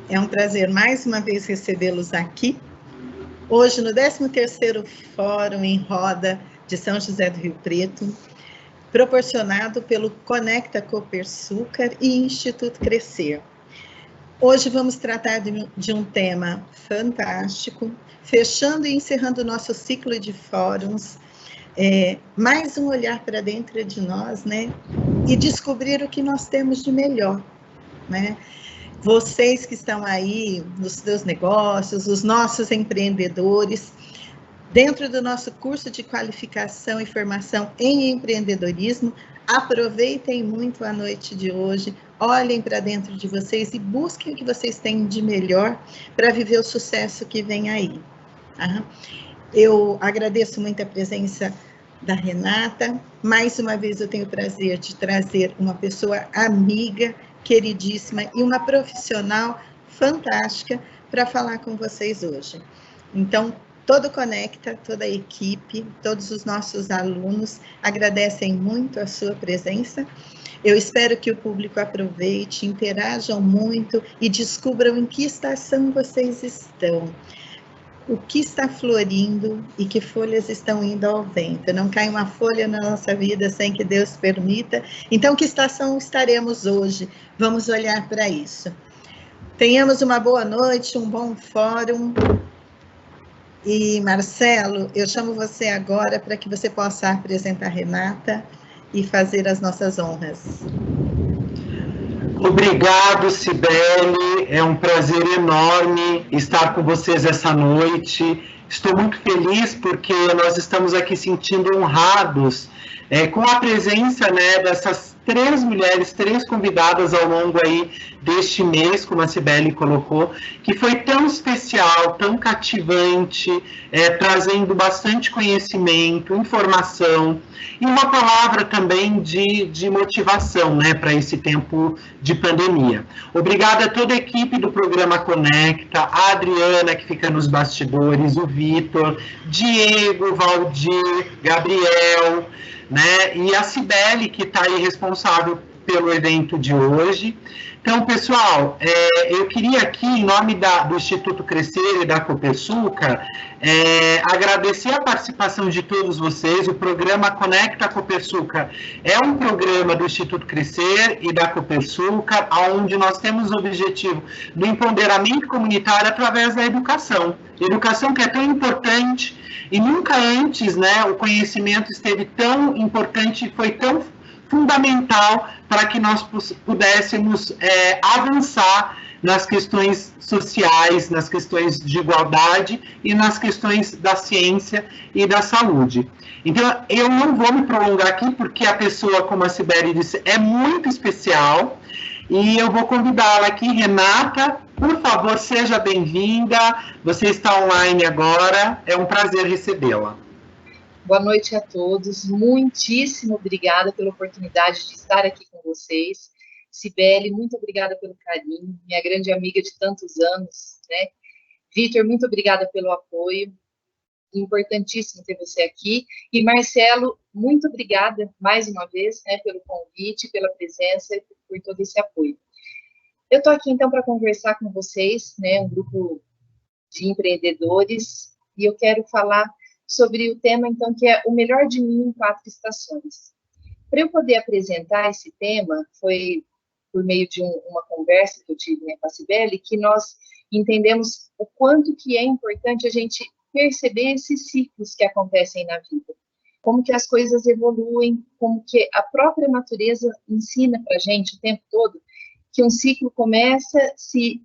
É um prazer mais uma vez recebê-los aqui, hoje no 13º Fórum em Roda de São José do Rio Preto, proporcionado pelo Conecta Copersucar e Instituto Crescer. Hoje vamos tratar de um tema fantástico, fechando e encerrando o nosso ciclo de fóruns, mais um olhar para dentro de nós, né? E descobrir o que nós temos de melhor, né? Vocês que estão aí nos seus negócios, os nossos empreendedores, dentro do nosso curso de qualificação e formação em empreendedorismo, aproveitem muito a noite de hoje, olhem para dentro de vocês e busquem o que vocês têm de melhor para viver o sucesso que vem aí. Eu agradeço muito a presença da Renata. Mais uma vez eu tenho o prazer de trazer uma pessoa amiga, queridíssima e uma profissional fantástica para falar com vocês hoje. Então, todo Conecta, toda a equipe, todos os nossos alunos agradecem muito a sua presença. Eu espero que o público aproveite, interajam muito e descubram em que estação vocês estão. O que está florindo e que folhas estão indo ao vento. Não cai uma folha na nossa vida sem que Deus permita. Então, que estação estaremos hoje? Vamos olhar para isso. Tenhamos uma boa noite, um bom fórum. E, Marcelo, eu chamo você agora para que você possa apresentar a Renata e fazer as nossas honras. Obrigado, Cibele, é um prazer enorme estar com vocês essa noite. Estou muito feliz porque nós estamos aqui sentindo honrados com a presença, né, dessas 3 mulheres, 3 convidadas ao longo aí deste mês, como a Cibele colocou, que foi tão especial, tão cativante, trazendo bastante conhecimento, informação e uma palavra também de motivação, né, para esse tempo de pandemia. Obrigada a toda a equipe do programa Conecta, a Adriana, que fica nos bastidores, o Vitor, Diego, Valdir, Gabriel, né, e a Cibele, que está aí responsável pelo evento de hoje. Então, pessoal, eu queria aqui, em nome do Instituto Crescer e da Copersucar, agradecer a participação de todos vocês. O programa Conecta Copersucar é um programa do Instituto Crescer e da Copersucar, onde nós temos o objetivo do empoderamento comunitário através da educação. Educação que é tão importante e nunca antes, né, o conhecimento esteve tão importante e foi tão fundamental para que nós pudéssemos avançar nas questões sociais, nas questões de igualdade e nas questões da ciência e da saúde. Então, eu não vou me prolongar aqui, porque a pessoa, como a Cibele disse, é muito especial, e eu vou convidá-la aqui, Renata, por favor, seja bem-vinda, você está online agora, é um prazer recebê-la. Boa noite a todos, muitíssimo obrigada pela oportunidade de estar aqui com vocês. Cibele, muito obrigada pelo carinho, minha grande amiga de tantos anos, né? Vitor, muito obrigada pelo apoio, importantíssimo ter você aqui. E Marcelo, muito obrigada mais uma vez, né, pelo convite, pela presença e por todo esse apoio. Eu estou aqui então para conversar com vocês, né, um grupo de empreendedores, e eu quero falar sobre o tema, então, que é o melhor de mim em 4 estações. Para eu poder apresentar esse tema, foi por meio de uma conversa que eu tive, né, com a Cibele, que nós entendemos o quanto que é importante a gente perceber esses ciclos que acontecem na vida, como que as coisas evoluem, como que a própria natureza ensina para a gente o tempo todo que um ciclo começa, se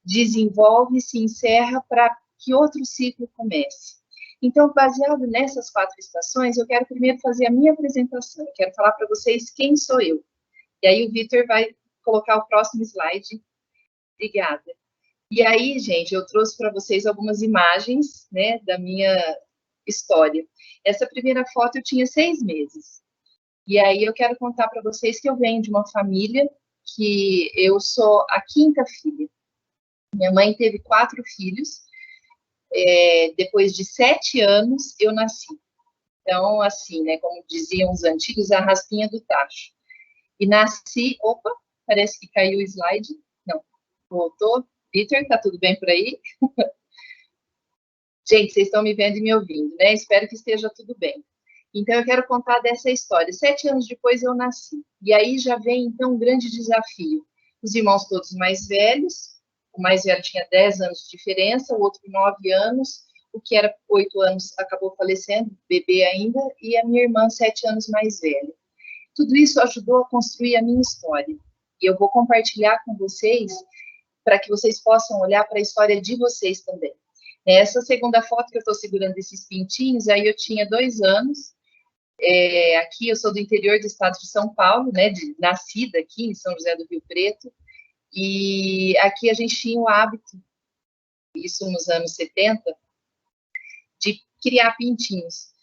desenvolve, se encerra para que outro ciclo comece. Então, baseado nessas 4 estações, eu quero primeiro fazer a minha apresentação. Eu quero falar para vocês quem sou eu. E aí o Vitor vai colocar o próximo slide. Obrigada. E aí, gente, eu trouxe para vocês algumas imagens, né, da minha história. Essa primeira foto eu tinha 6 meses. E aí eu quero contar para vocês que eu venho de uma família que eu sou a 5ª filha. Minha mãe teve 4 filhos. Depois de 7 anos, eu nasci. Então, assim, né, como diziam os antigos, a raspinha do tacho. E nasci, opa, parece que caiu o slide. Não, voltou, Vitor, tá tudo bem por aí? Gente, vocês estão me vendo e me ouvindo, né? Espero que esteja tudo bem. Então, eu quero contar dessa história. 7 anos depois eu nasci. E aí já vem, então, um grande desafio. Os irmãos todos mais velhos, o mais velho tinha 10 anos de diferença, o outro 9 anos, o que era 8 anos acabou falecendo, bebê ainda, e a minha irmã 7 anos mais velha. Tudo isso ajudou a construir a minha história. E eu vou compartilhar com vocês, para que vocês possam olhar para a história de vocês também. Nessa segunda foto que eu estou segurando esses pintinhos, aí eu tinha 2 anos, aqui eu sou do interior do estado de São Paulo, né, nascida aqui em São José do Rio Preto, e aqui a gente tinha o hábito, isso nos anos 70, de criar pintinhos.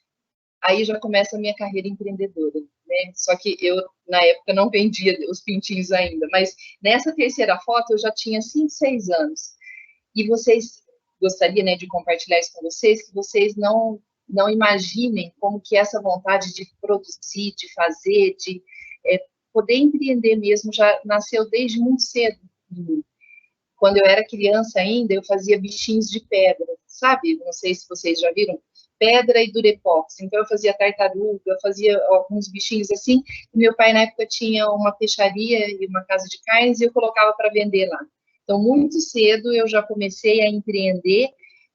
Aí já começa a minha carreira empreendedora, né? Só que eu, na época, não vendia os pintinhos ainda, mas nessa terceira foto eu já tinha 5, 6 anos. E vocês, gostaria, né, de compartilhar isso com vocês, que vocês não imaginem como que essa vontade de produzir, de fazer, de poder empreender mesmo, já nasceu desde muito cedo. Quando eu era criança ainda, eu fazia bichinhos de pedra, sabe? Não sei se vocês já viram, pedra e durepox. Então, eu fazia tartaruga, eu fazia alguns bichinhos assim. E meu pai, na época, tinha uma peixaria e uma casa de carnes e eu colocava para vender lá. Então, muito cedo, eu já comecei a empreender,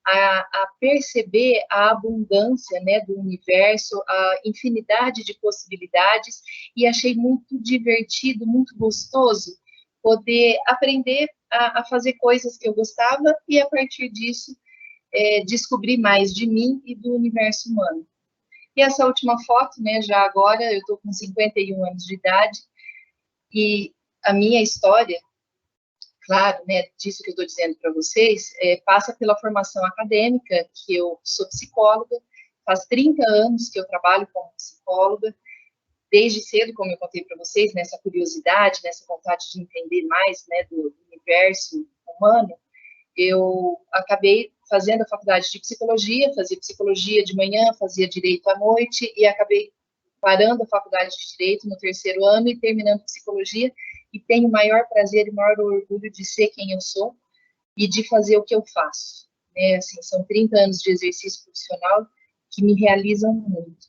a perceber a abundância, né, do universo, a infinidade de possibilidades, e achei muito divertido, muito gostoso poder aprender a fazer coisas que eu gostava e, a partir disso, descobrir mais de mim e do universo humano. E essa última foto, né, já agora, eu estou com 51 anos de idade, e a minha história, claro, né, disso que eu estou dizendo para vocês, passa pela formação acadêmica, que eu sou psicóloga, faz 30 anos que eu trabalho como psicóloga, desde cedo, como eu contei para vocês, nessa curiosidade, nessa vontade de entender mais, né, do universo humano, eu acabei fazendo a faculdade de psicologia, fazia psicologia de manhã, fazia direito à noite, e acabei parando a faculdade de direito no 3º ano e terminando psicologia, e tenho o maior prazer e maior orgulho de ser quem eu sou e de fazer o que eu faço. Né? Assim, são 30 anos de exercício profissional que me realizam muito.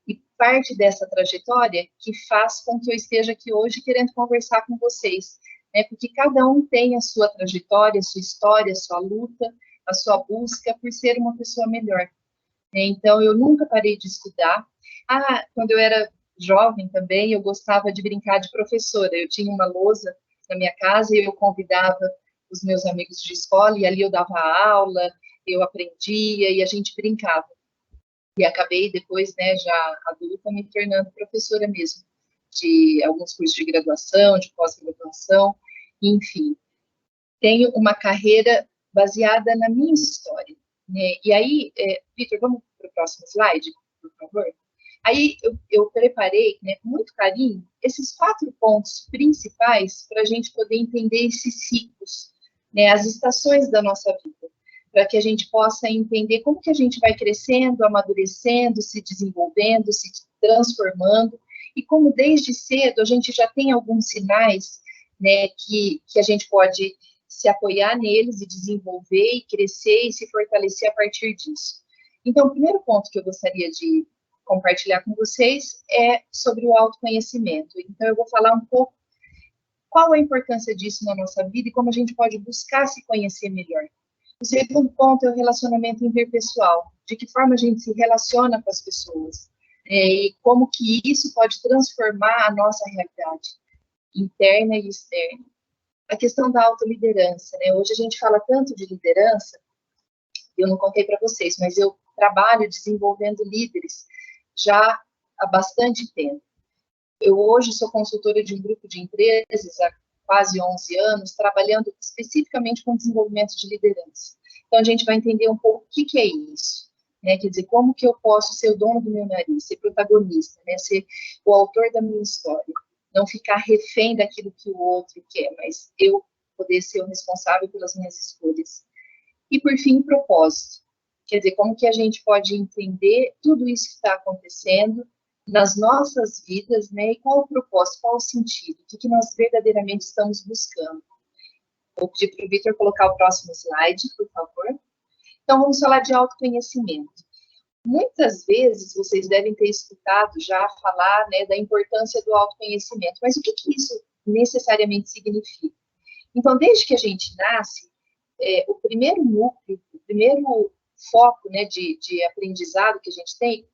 E parte dessa trajetória que faz com que eu esteja aqui hoje querendo conversar com vocês, né? Porque cada um tem a sua trajetória, a sua história, a sua luta, a sua busca por ser uma pessoa melhor. Né? Então, eu nunca parei de estudar. Quando eu era jovem também, eu gostava de brincar de professora. Eu tinha uma lousa na minha casa e eu convidava os meus amigos de escola, e ali eu dava aula, eu aprendia e a gente brincava. E acabei depois, né, já adulta, me tornando professora mesmo, de alguns cursos de graduação, de pós-graduação, enfim. Tenho uma carreira baseada na minha história. Né? E aí, Vitor, vamos para o próximo slide, por favor? Aí eu preparei, né, com muito carinho, esses 4 pontos principais para a gente poder entender esses ciclos, né, as estações da nossa vida, para que a gente possa entender como que a gente vai crescendo, amadurecendo, se desenvolvendo, se transformando, e como desde cedo a gente já tem alguns sinais, né, que a gente pode se apoiar neles e desenvolver e crescer e se fortalecer a partir disso. Então, o primeiro ponto que eu gostaria de compartilhar com vocês é sobre o autoconhecimento. Então, eu vou falar um pouco qual a importância disso na nossa vida e como a gente pode buscar se conhecer melhor. O segundo ponto é o relacionamento interpessoal, de que forma a gente se relaciona com as pessoas, e como que isso pode transformar a nossa realidade interna e externa. A questão da autoliderança, né? Hoje a gente fala tanto de liderança, eu não contei para vocês, mas eu trabalho desenvolvendo líderes já há bastante tempo. Eu hoje sou consultora de um grupo de empresas há quase 11 anos, trabalhando especificamente com desenvolvimento de liderança. Então, a gente vai entender um pouco o que é isso, né? Quer dizer, como que eu posso ser o dono do meu nariz, ser protagonista, né? Ser o autor da minha história, não ficar refém daquilo que o outro quer, mas eu poder ser o responsável pelas minhas escolhas. E, por fim, propósito. Quer dizer, como que a gente pode entender tudo isso que está acontecendo nas nossas vidas, né? E qual o propósito, qual o sentido, o que nós verdadeiramente estamos buscando. Vou pedir para o Vitor colocar o próximo slide, por favor. Então, vamos falar de autoconhecimento. Muitas vezes vocês devem ter escutado já falar, né, da importância do autoconhecimento, mas o que isso necessariamente significa? Então, desde que a gente nasce, o primeiro núcleo, o primeiro foco, né, de aprendizado que a gente tem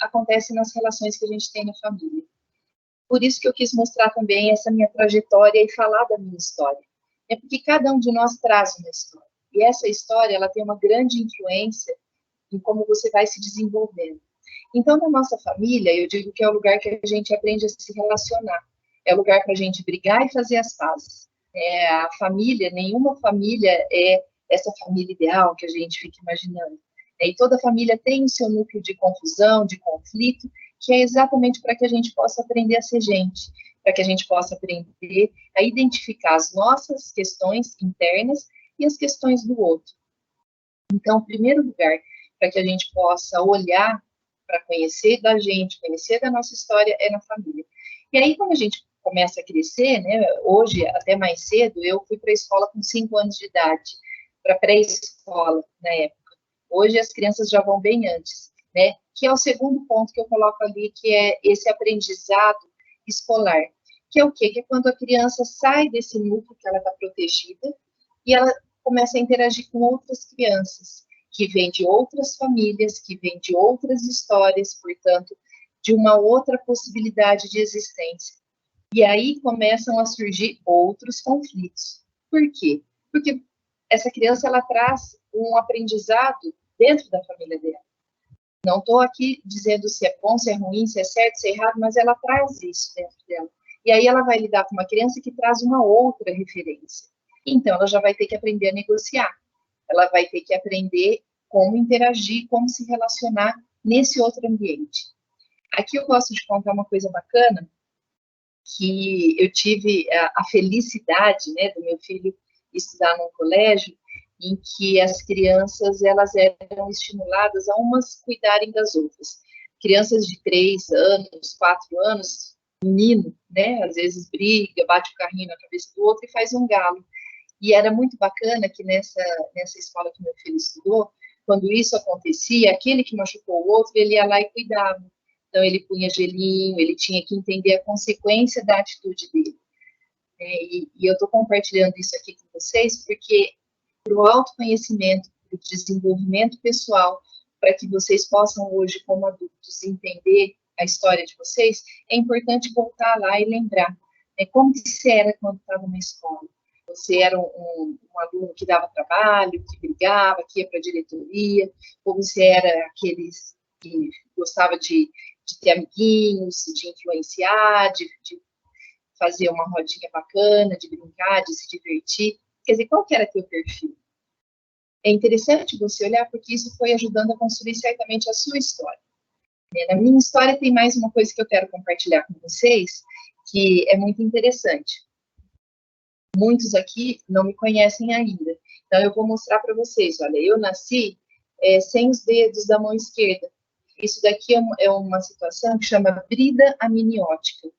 acontece nas relações que a gente tem na família. Por isso que eu quis mostrar também essa minha trajetória e falar da minha história. É porque cada um de nós traz uma história. E essa história, ela tem uma grande influência em como você vai se desenvolvendo. Então, na nossa família, eu digo que é o lugar que a gente aprende a se relacionar. É o lugar para a gente brigar e fazer as pazes. A família, nenhuma família é essa família ideal que a gente fica imaginando. E toda família tem o seu núcleo de confusão, de conflito, que é exatamente para que a gente possa aprender a ser gente, para que a gente possa aprender a identificar as nossas questões internas e as questões do outro. Então, o primeiro lugar para que a gente possa olhar para conhecer da gente, conhecer da nossa história, é na família. E aí, quando a gente começa a crescer, né, hoje, até mais cedo, eu fui para a escola com 5 anos de idade, para pré-escola, na época. Hoje, as crianças já vão bem antes, né, que é o segundo ponto que eu coloco ali, que é esse aprendizado escolar, que é o quê? Que é quando a criança sai desse núcleo que ela está protegida e ela começa a interagir com outras crianças, que vêm de outras famílias, que vêm de outras histórias, portanto, de uma outra possibilidade de existência. E aí começam a surgir outros conflitos. Por quê? Porque essa criança, ela traz um aprendizado dentro da família dela. Não estou aqui dizendo se é bom, se é ruim, se é certo, se é errado, mas ela traz isso dentro dela. E aí ela vai lidar com uma criança que traz uma outra referência. Então, ela já vai ter que aprender a negociar. Ela vai ter que aprender como interagir, como se relacionar nesse outro ambiente. Aqui eu gosto de contar uma coisa bacana, que eu tive a felicidade, né, do meu filho estudar num colégio em que as crianças, elas eram estimuladas a umas cuidarem das outras. Crianças de 3 anos, 4 anos, menino, né, às vezes briga, bate o carrinho na cabeça do outro e faz um galo. E era muito bacana que nessa escola que meu filho estudou, quando isso acontecia, aquele que machucou o outro, ele ia lá e cuidava. Então, ele punha gelinho, ele tinha que entender a consequência da atitude dele. E eu estou compartilhando isso aqui com vocês, porque para o autoconhecimento, para o desenvolvimento pessoal, para que vocês possam hoje, como adultos, entender a história de vocês, é importante voltar lá e lembrar como que você era quando estava na escola. Você era um aluno que dava trabalho, que brigava, que ia para a diretoria, ou você era aqueles que gostava de ter amiguinhos, de influenciar, de fazer uma rodinha bacana, de brincar, de se divertir. Quer dizer, qual que era teu perfil? É interessante você olhar, porque isso foi ajudando a construir certamente a sua história. Na minha história tem mais uma coisa que eu quero compartilhar com vocês, que é muito interessante. Muitos aqui não me conhecem ainda, então eu vou mostrar para vocês. Olha, eu nasci sem os dedos da mão esquerda. Isso daqui é uma situação que chama brida amniótica.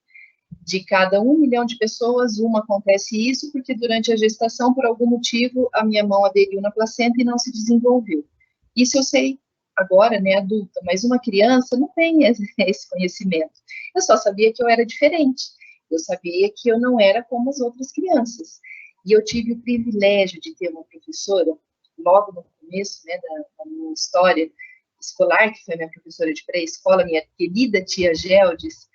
De cada 1 milhão de pessoas, uma acontece isso, porque durante a gestação, por algum motivo, a minha mão aderiu na placenta e não se desenvolveu. Isso eu sei agora, né, adulta, mas uma criança não tem esse conhecimento. Eu só sabia que eu era diferente. Eu sabia que eu não era como as outras crianças. E eu tive o privilégio de ter uma professora, logo no começo, né, da minha história escolar, que foi minha professora de pré-escola, minha querida tia Geldes,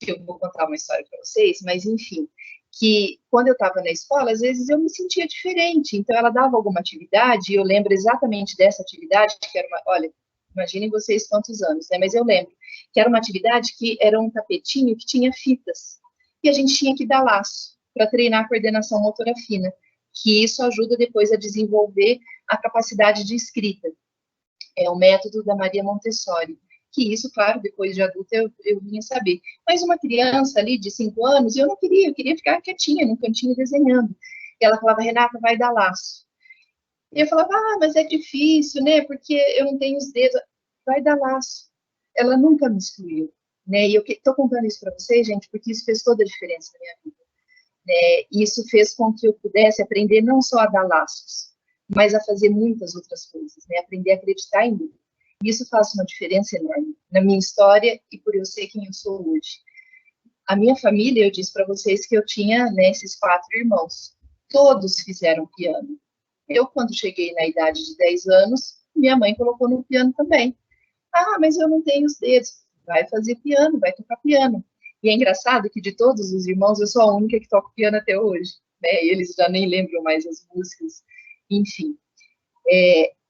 que eu vou contar uma história para vocês, mas enfim, que quando eu estava na escola, às vezes eu me sentia diferente, então ela dava alguma atividade, e eu lembro exatamente dessa atividade, que era uma, olha, imaginem vocês quantos anos, né, mas eu lembro que era uma atividade que era um tapetinho que tinha fitas, e a gente tinha que dar laço para treinar a coordenação motora fina, que isso ajuda depois a desenvolver a capacidade de escrita. É o método da Maria Montessori. Que isso, claro, depois de adulta eu vinha saber. Mas uma criança ali de 5 anos, eu queria ficar quietinha num cantinho desenhando. E ela falava, Renata, vai dar laço. E eu falava, mas é difícil, né, porque eu não tenho os dedos. Vai dar laço. Ela nunca me excluiu, né, e eu estou contando isso para vocês, gente, porque isso fez toda a diferença na minha vida. Isso fez com que eu pudesse aprender não só a dar laços, mas a fazer muitas outras coisas, né? Aprender a acreditar em mim. Isso faz uma diferença enorme na minha história e por eu ser quem eu sou hoje. A minha família, eu disse para vocês que eu tinha, né, esses 4 irmãos. Todos fizeram piano. Eu, quando cheguei na idade de 10 anos, minha mãe colocou no piano também. Ah, mas eu não tenho os dedos. Vai fazer piano, vai tocar piano. E é engraçado que de todos os irmãos, eu sou a única que toca piano até hoje. Né? Eles já nem lembram mais as músicas. Enfim,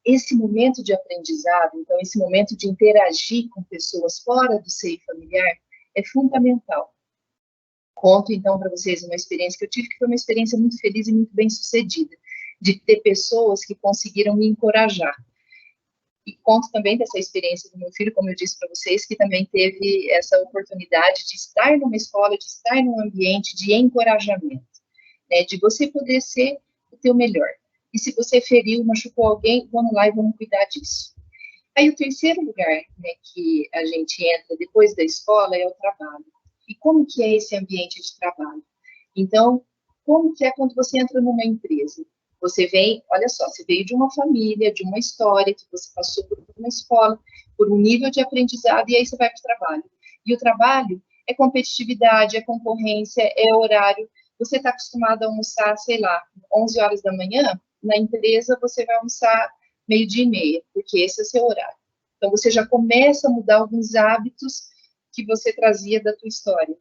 esse momento de aprendizado, então, esse momento de interagir com pessoas fora do seio familiar é fundamental. Conto, então, para vocês uma experiência que eu tive, que foi uma experiência muito feliz e muito bem sucedida, de ter pessoas que conseguiram me encorajar. E conto também dessa experiência do meu filho, como eu disse para vocês, que também teve essa oportunidade de estar numa escola, de estar num ambiente de encorajamento, né, de você poder ser o teu melhor. E se você feriu, machucou alguém, vamos lá e vamos cuidar disso. Aí o terceiro lugar, né, que a gente entra depois da escola é o trabalho. E como que é esse ambiente de trabalho? Então, como que é quando você entra numa empresa? Você vem, olha só, você veio de uma família, de uma história, que você passou por uma escola, por um nível de aprendizado, e aí você vai para o trabalho. E o trabalho é competitividade, é concorrência, é horário. Você está acostumado a almoçar, sei lá, 11 horas da manhã, na empresa você vai almoçar 12:30, porque esse é o seu horário. Então, você já começa a mudar alguns hábitos que você trazia da tua história.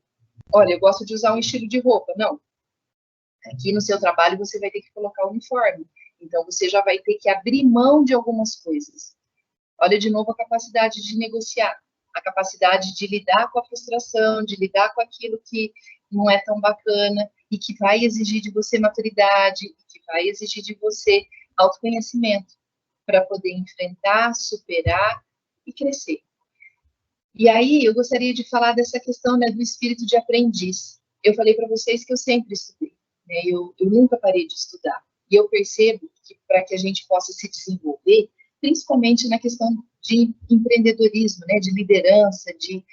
Olha, eu gosto de usar um estilo de roupa. Não. Aqui no seu trabalho você vai ter que colocar o uniforme. Então, você já vai ter que abrir mão de algumas coisas. Olha, de novo, a capacidade de negociar. A capacidade de lidar com a frustração, de lidar com aquilo que não é tão bacana e que vai exigir de você maturidade, que vai exigir de você autoconhecimento para poder enfrentar, superar e crescer. E aí, eu gostaria de falar dessa questão, né, do espírito de aprendiz. Eu falei para vocês que eu sempre estudei, né, eu nunca parei de estudar. E eu percebo que para que a gente possa se desenvolver, principalmente na questão de empreendedorismo, né, de liderança, de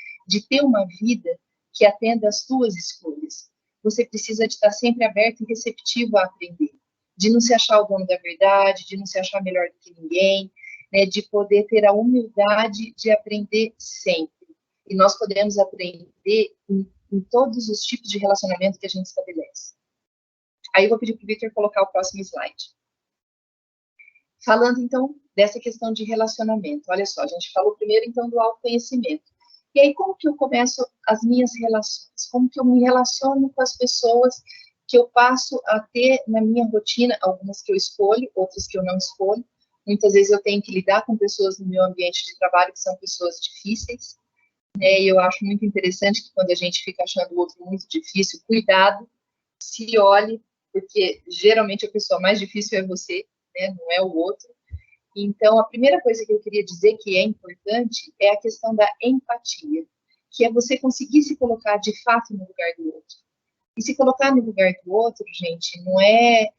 ter uma vida que atenda às suas escolhas, você precisa de estar sempre aberto e receptivo a aprender, de não se achar o dono da verdade, de não se achar melhor do que ninguém, né, de poder ter a humildade de aprender sempre. E nós podemos aprender em todos os tipos de relacionamento que a gente estabelece. Aí eu vou pedir para o Victor colocar o próximo slide. Falando, então, dessa questão de relacionamento. Olha só, a gente falou primeiro, então, do autoconhecimento. E aí, como que eu começo as minhas relações? Como que eu me relaciono com as pessoas que eu passo a ter na minha rotina, algumas que eu escolho, outras que eu não escolho. Muitas vezes eu tenho que lidar com pessoas no meu ambiente de trabalho que são pessoas difíceis, né? E eu acho muito interessante que quando a gente fica achando o outro muito difícil, cuidado, se olhe, porque geralmente a pessoa mais difícil é você, né? Não é o outro. Então, a primeira coisa que eu queria dizer que é importante é a questão da empatia, que é você conseguir se colocar de fato no lugar do outro. E se colocar no lugar do outro, gente, não é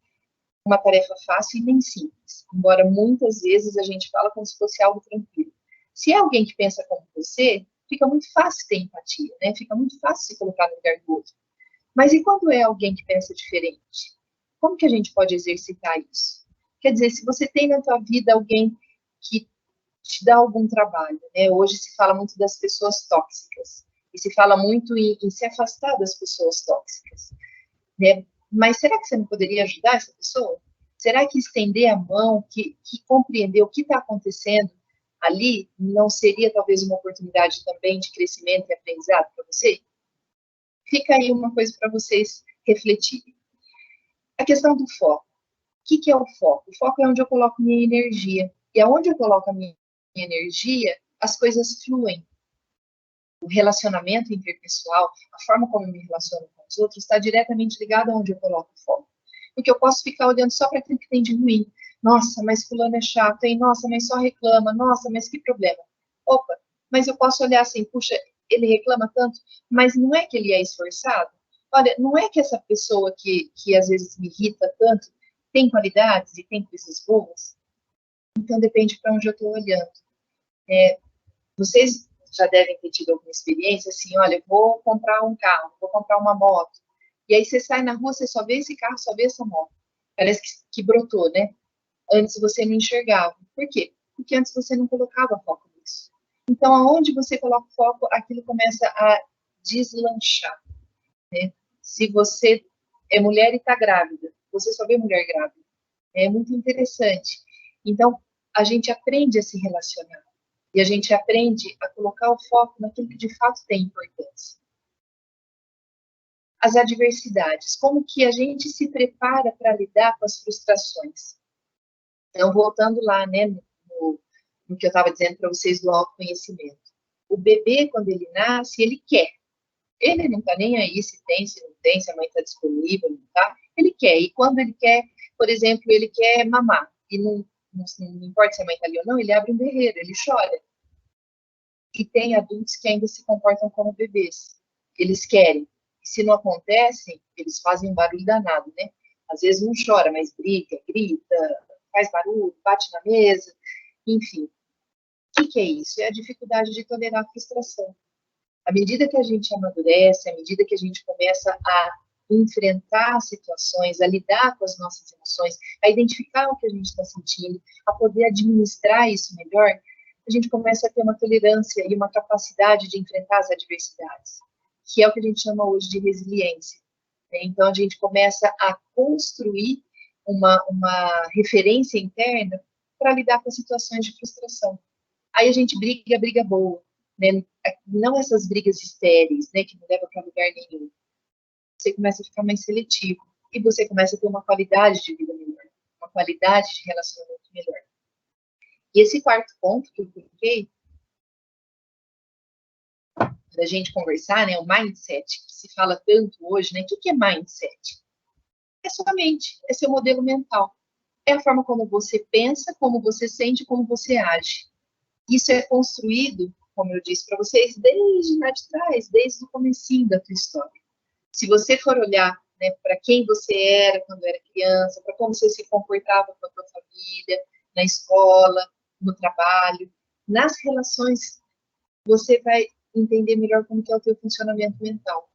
uma tarefa fácil e nem simples, embora muitas vezes a gente fala como se fosse algo tranquilo. Se é alguém que pensa como você, fica muito fácil ter empatia, né? Fica muito fácil se colocar no lugar do outro. Mas e quando é alguém que pensa diferente? Como que a gente pode exercitar isso? Quer dizer, se você tem na tua vida alguém que te dá algum trabalho, né? Hoje se fala muito das pessoas tóxicas, e se fala muito em se afastar das pessoas tóxicas, né? Mas será que você não poderia ajudar essa pessoa? Será que estender a mão, que compreender o que está acontecendo ali, não seria talvez uma oportunidade também de crescimento e aprendizado para você? Fica aí uma coisa para vocês refletirem. A questão do foco. O que é o foco? O foco é onde eu coloco minha energia. E aonde eu coloco a minha energia, as coisas fluem. O relacionamento interpessoal, a forma como eu me relaciono com os outros, está diretamente ligado aonde eu coloco o foco. Porque eu posso ficar olhando só para aquilo que tem de ruim. Nossa, mas fulano é chato, hein? Nossa, mas só reclama. Nossa, mas que problema. Opa, mas eu posso olhar assim, puxa, ele reclama tanto, mas não é que ele é esforçado? Olha, não é que essa pessoa que às vezes me irrita tanto tem qualidades e tem coisas boas? Então depende para onde eu estou olhando. Vocês já devem ter tido alguma experiência assim, olha, vou comprar um carro, vou comprar uma moto. E aí você sai na rua, você só vê esse carro, só vê essa moto. Parece que brotou, né? Antes você não enxergava. Por quê? Porque antes você não colocava foco nisso. Então, aonde você coloca foco, aquilo começa a deslanchar, né? Se você é mulher e está grávida, você só vê mulher grávida. É muito interessante. Então, a gente aprende a se relacionar. E a gente aprende a colocar o foco naquilo que de fato tem importância. As adversidades, como que a gente se prepara para lidar com as frustrações. Então, voltando lá, né, no que eu estava dizendo para vocês do autoconhecimento. O bebê, quando ele nasce, ele quer. Ele não está nem aí se tem, se não tem, se a mãe está disponível, não está. Ele quer. E quando ele quer, por exemplo, ele quer mamar, e não importa se a mãe está ali ou não, ele abre um berreiro, ele chora. E tem adultos que ainda se comportam como bebês. Eles querem. E se não acontece, eles fazem um barulho danado, né? Às vezes não chora, mas briga, grita, faz barulho, bate na mesa, enfim. O que é isso? É a dificuldade de tolerar a frustração. À medida que a gente amadurece, à medida que a gente começa a enfrentar situações, a lidar com as nossas emoções, a identificar o que a gente está sentindo, a poder administrar isso melhor, a gente começa a ter uma tolerância e uma capacidade de enfrentar as adversidades, que é o que a gente chama hoje de resiliência. Então, a gente começa a construir uma referência interna para lidar com situações de frustração. Aí a gente briga boa, né? Não essas brigas estéreis, né, que não levam para lugar nenhum. Você começa a ficar mais seletivo e você começa a ter uma qualidade de vida melhor, uma qualidade de relacionamento melhor. E esse quarto ponto que eu coloquei, para a gente conversar, né, o mindset, que se fala tanto hoje, né? O que é mindset? É sua mente, é seu modelo mental. É a forma como você pensa, como você sente, como você age. Isso é construído, como eu disse para vocês, desde lá de trás, desde o comecinho da tua história. Se você for olhar, né, para quem você era quando era criança, para como você se comportava com a tua família, na escola, no trabalho, nas relações, você vai entender melhor como que é o teu funcionamento mental.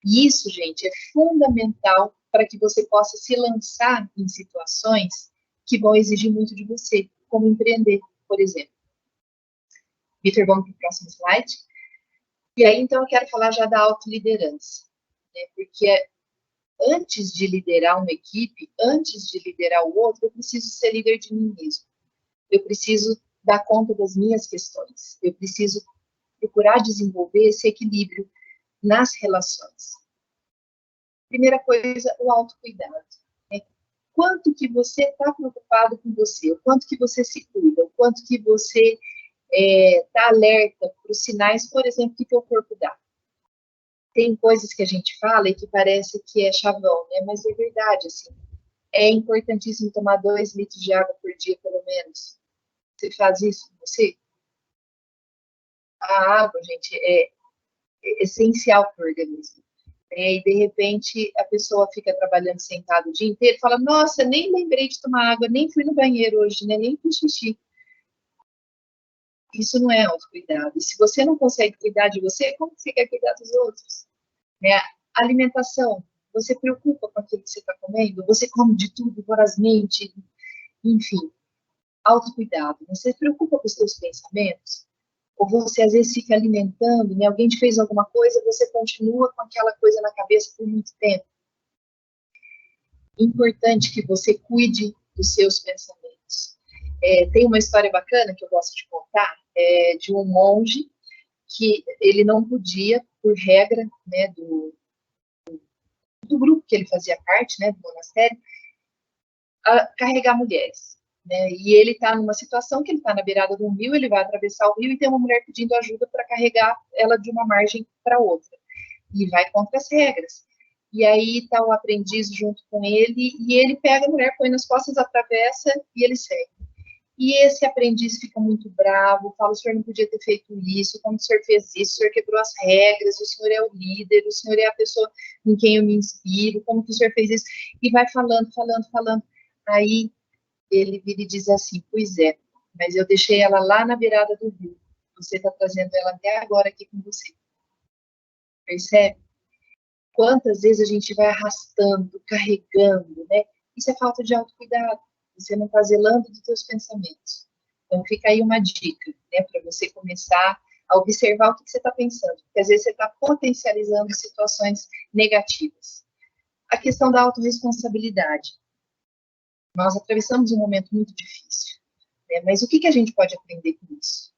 E isso, gente, é fundamental para que você possa se lançar em situações que vão exigir muito de você, como empreender, por exemplo. Vitor, vamos para o próximo slide. E aí, então, eu quero falar já da autoliderança, né? Porque antes de liderar uma equipe, antes de liderar o outro, eu preciso ser líder de mim mesmo. Eu preciso dar conta das minhas questões. Eu preciso procurar desenvolver esse equilíbrio nas relações. Primeira coisa, o autocuidado. Né? Quanto que você está preocupado com você, o quanto que você se cuida, o quanto que você está alerta para os sinais, por exemplo, que teu corpo dá. Tem coisas que a gente fala e que parece que é chavão, né? Mas é verdade, assim. É importantíssimo tomar 2 litros de água por dia, pelo menos. Você faz isso com você? A água, gente, é essencial para o organismo. E, de repente, a pessoa fica trabalhando sentada o dia inteiro e fala, nossa, nem lembrei de tomar água, nem fui no banheiro hoje, né? Nem fiz xixi. Isso não é autocuidado. E se você não consegue cuidar de você, como você quer cuidar dos outros? Né? Alimentação. Você preocupa com aquilo que você está comendo? Você come de tudo, vorazmente? Enfim, autocuidado. Você se preocupa com os seus pensamentos? Ou você, às vezes, fica alimentando, né? Alguém te fez alguma coisa, você continua com aquela coisa na cabeça por muito tempo. Importante que você cuide dos seus pensamentos. Tem uma história bacana que eu gosto de contar, de um monge que ele não podia, por regra, né, do grupo que ele fazia parte, né, do monastério, carregar mulheres. Né? E ele está numa situação que ele está na beirada de um rio, ele vai atravessar o rio e tem uma mulher pedindo ajuda para carregar ela de uma margem para outra. E vai contra as regras. E aí está o aprendiz junto com ele, e ele pega a mulher, põe nas costas, atravessa e ele segue. E esse aprendiz fica muito bravo, fala, o senhor não podia ter feito isso, como o senhor fez isso, o senhor quebrou as regras, o senhor é o líder, o senhor é a pessoa em quem eu me inspiro, como que o senhor fez isso? E vai falando. Aí ele vira e diz assim, pois é, mas eu deixei ela lá na beirada do rio, você está trazendo ela até agora aqui com você. Percebe? Quantas vezes a gente vai arrastando, carregando, né? Isso é falta de autocuidado. Você não está zelando dos seus pensamentos. Então, fica aí uma dica, né? Para você começar a observar o que você está pensando. Porque, às vezes, você está potencializando situações negativas. A questão da autorresponsabilidade. Nós atravessamos um momento muito difícil, né? Mas o que a gente pode aprender com isso?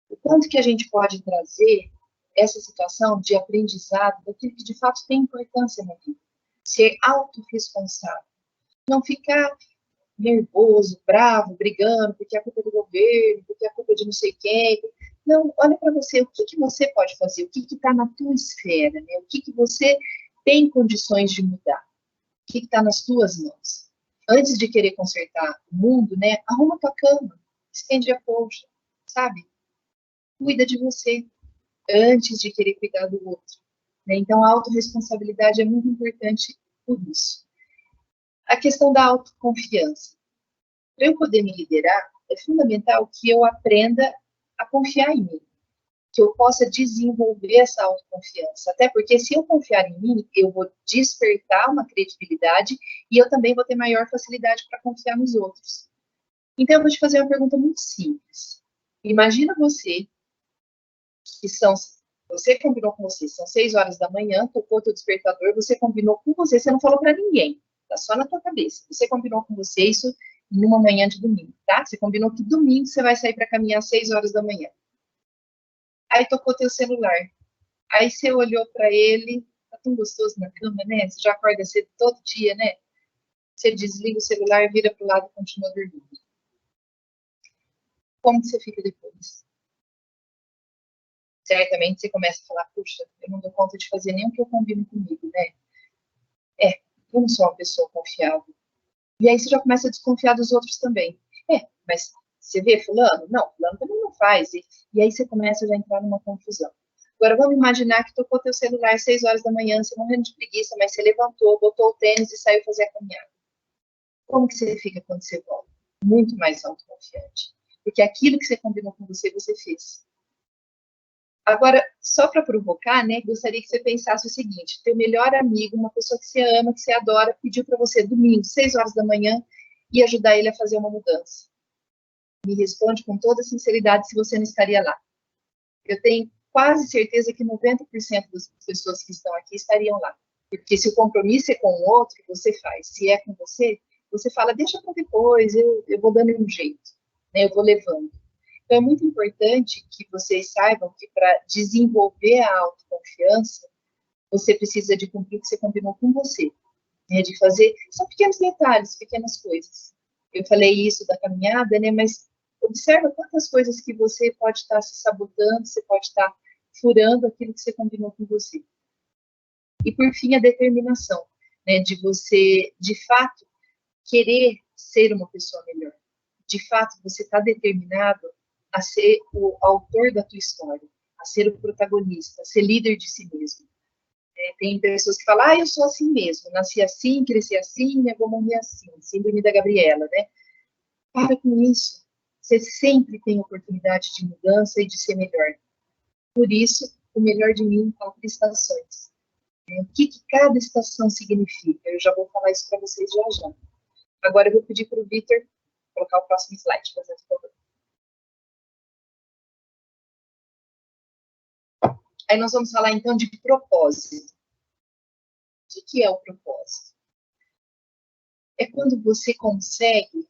O quanto que a gente pode trazer essa situação de aprendizado daquilo que de fato tem importância na vida. Ser autorresponsável. Não ficar nervoso, bravo, brigando, porque é culpa do governo, porque é culpa de não sei quem. Não, olha para você, o que você pode fazer, o que está na tua esfera, né? O que você tem condições de mudar, o que está nas tuas mãos. Antes de querer consertar o mundo, né? Arruma tua cama, estende a colcha, sabe? Cuida de você antes de querer cuidar do outro, né? Então, a autorresponsabilidade é muito importante por isso. A questão da autoconfiança. Para eu poder me liderar, é fundamental que eu aprenda a confiar em mim, que eu possa desenvolver essa autoconfiança. Até porque, se eu confiar em mim, eu vou despertar uma credibilidade e eu também vou ter maior facilidade para confiar nos outros. Então, eu vou te fazer uma pergunta muito simples. Imagina você você combinou com você, são 6 horas da manhã, tocou teu despertador, você combinou com você não falou para ninguém, tá só na tua cabeça. Você combinou com você isso numa manhã de domingo, tá? Você combinou que domingo você vai sair para caminhar às 6 horas da manhã. Aí tocou teu celular. Aí você olhou para ele, tá tão gostoso na cama, né? Você já acorda cedo todo dia, né? Você desliga o celular, vira pro lado e continua dormindo. Como que você fica depois? Certamente você começa a falar, puxa, eu não dou conta de fazer nem o que eu combino comigo, né? Eu não sou uma pessoa confiável. E aí você já começa a desconfiar dos outros também. Mas você vê fulano? Não, fulano também não faz. E aí você começa já a entrar numa confusão. Agora vamos imaginar que tocou teu celular às 6 horas da manhã, você morrendo de preguiça, mas você levantou, botou o tênis e saiu fazer a caminhada. Como que você fica quando você volta? Muito mais autoconfiante. Porque aquilo que você combinou com você, você fez. Agora, só para provocar, né, gostaria que você pensasse o seguinte: teu melhor amigo, uma pessoa que você ama, que você adora, pediu para você domingo, 6 horas da manhã, e ajudar ele a fazer uma mudança. Me responde com toda sinceridade se você não estaria lá. Eu tenho quase certeza que 90% das pessoas que estão aqui estariam lá. Porque se o compromisso é com o outro, você faz. Se é com você, você fala, deixa para depois, eu vou dando um jeito, né, eu vou levando. Então, é muito importante que vocês saibam que para desenvolver a autoconfiança, você precisa de cumprir o que você combinou com você, né? De fazer, são pequenos detalhes, pequenas coisas. Eu falei isso da caminhada, né? Mas observa quantas coisas que você pode estar se sabotando, você pode estar furando aquilo que você combinou com você. E, por fim, a determinação, né? De você, de fato, querer ser uma pessoa melhor. De fato, você está determinado a ser o autor da tua história, a ser o protagonista, a ser líder de si mesmo. Tem pessoas que falam, eu sou assim mesmo, nasci assim, cresci assim, eu vou morrer assim, síndrome da Gabriela, né? Para com isso. Você sempre tem oportunidade de mudança e de ser melhor. Por isso, o melhor de mim 4 estações. O que cada estação significa? Eu já vou falar isso para vocês já. Agora eu vou pedir para o Vitor colocar o próximo slide, por favor. Aí nós vamos falar, então, de propósito. O que é o propósito? É quando você consegue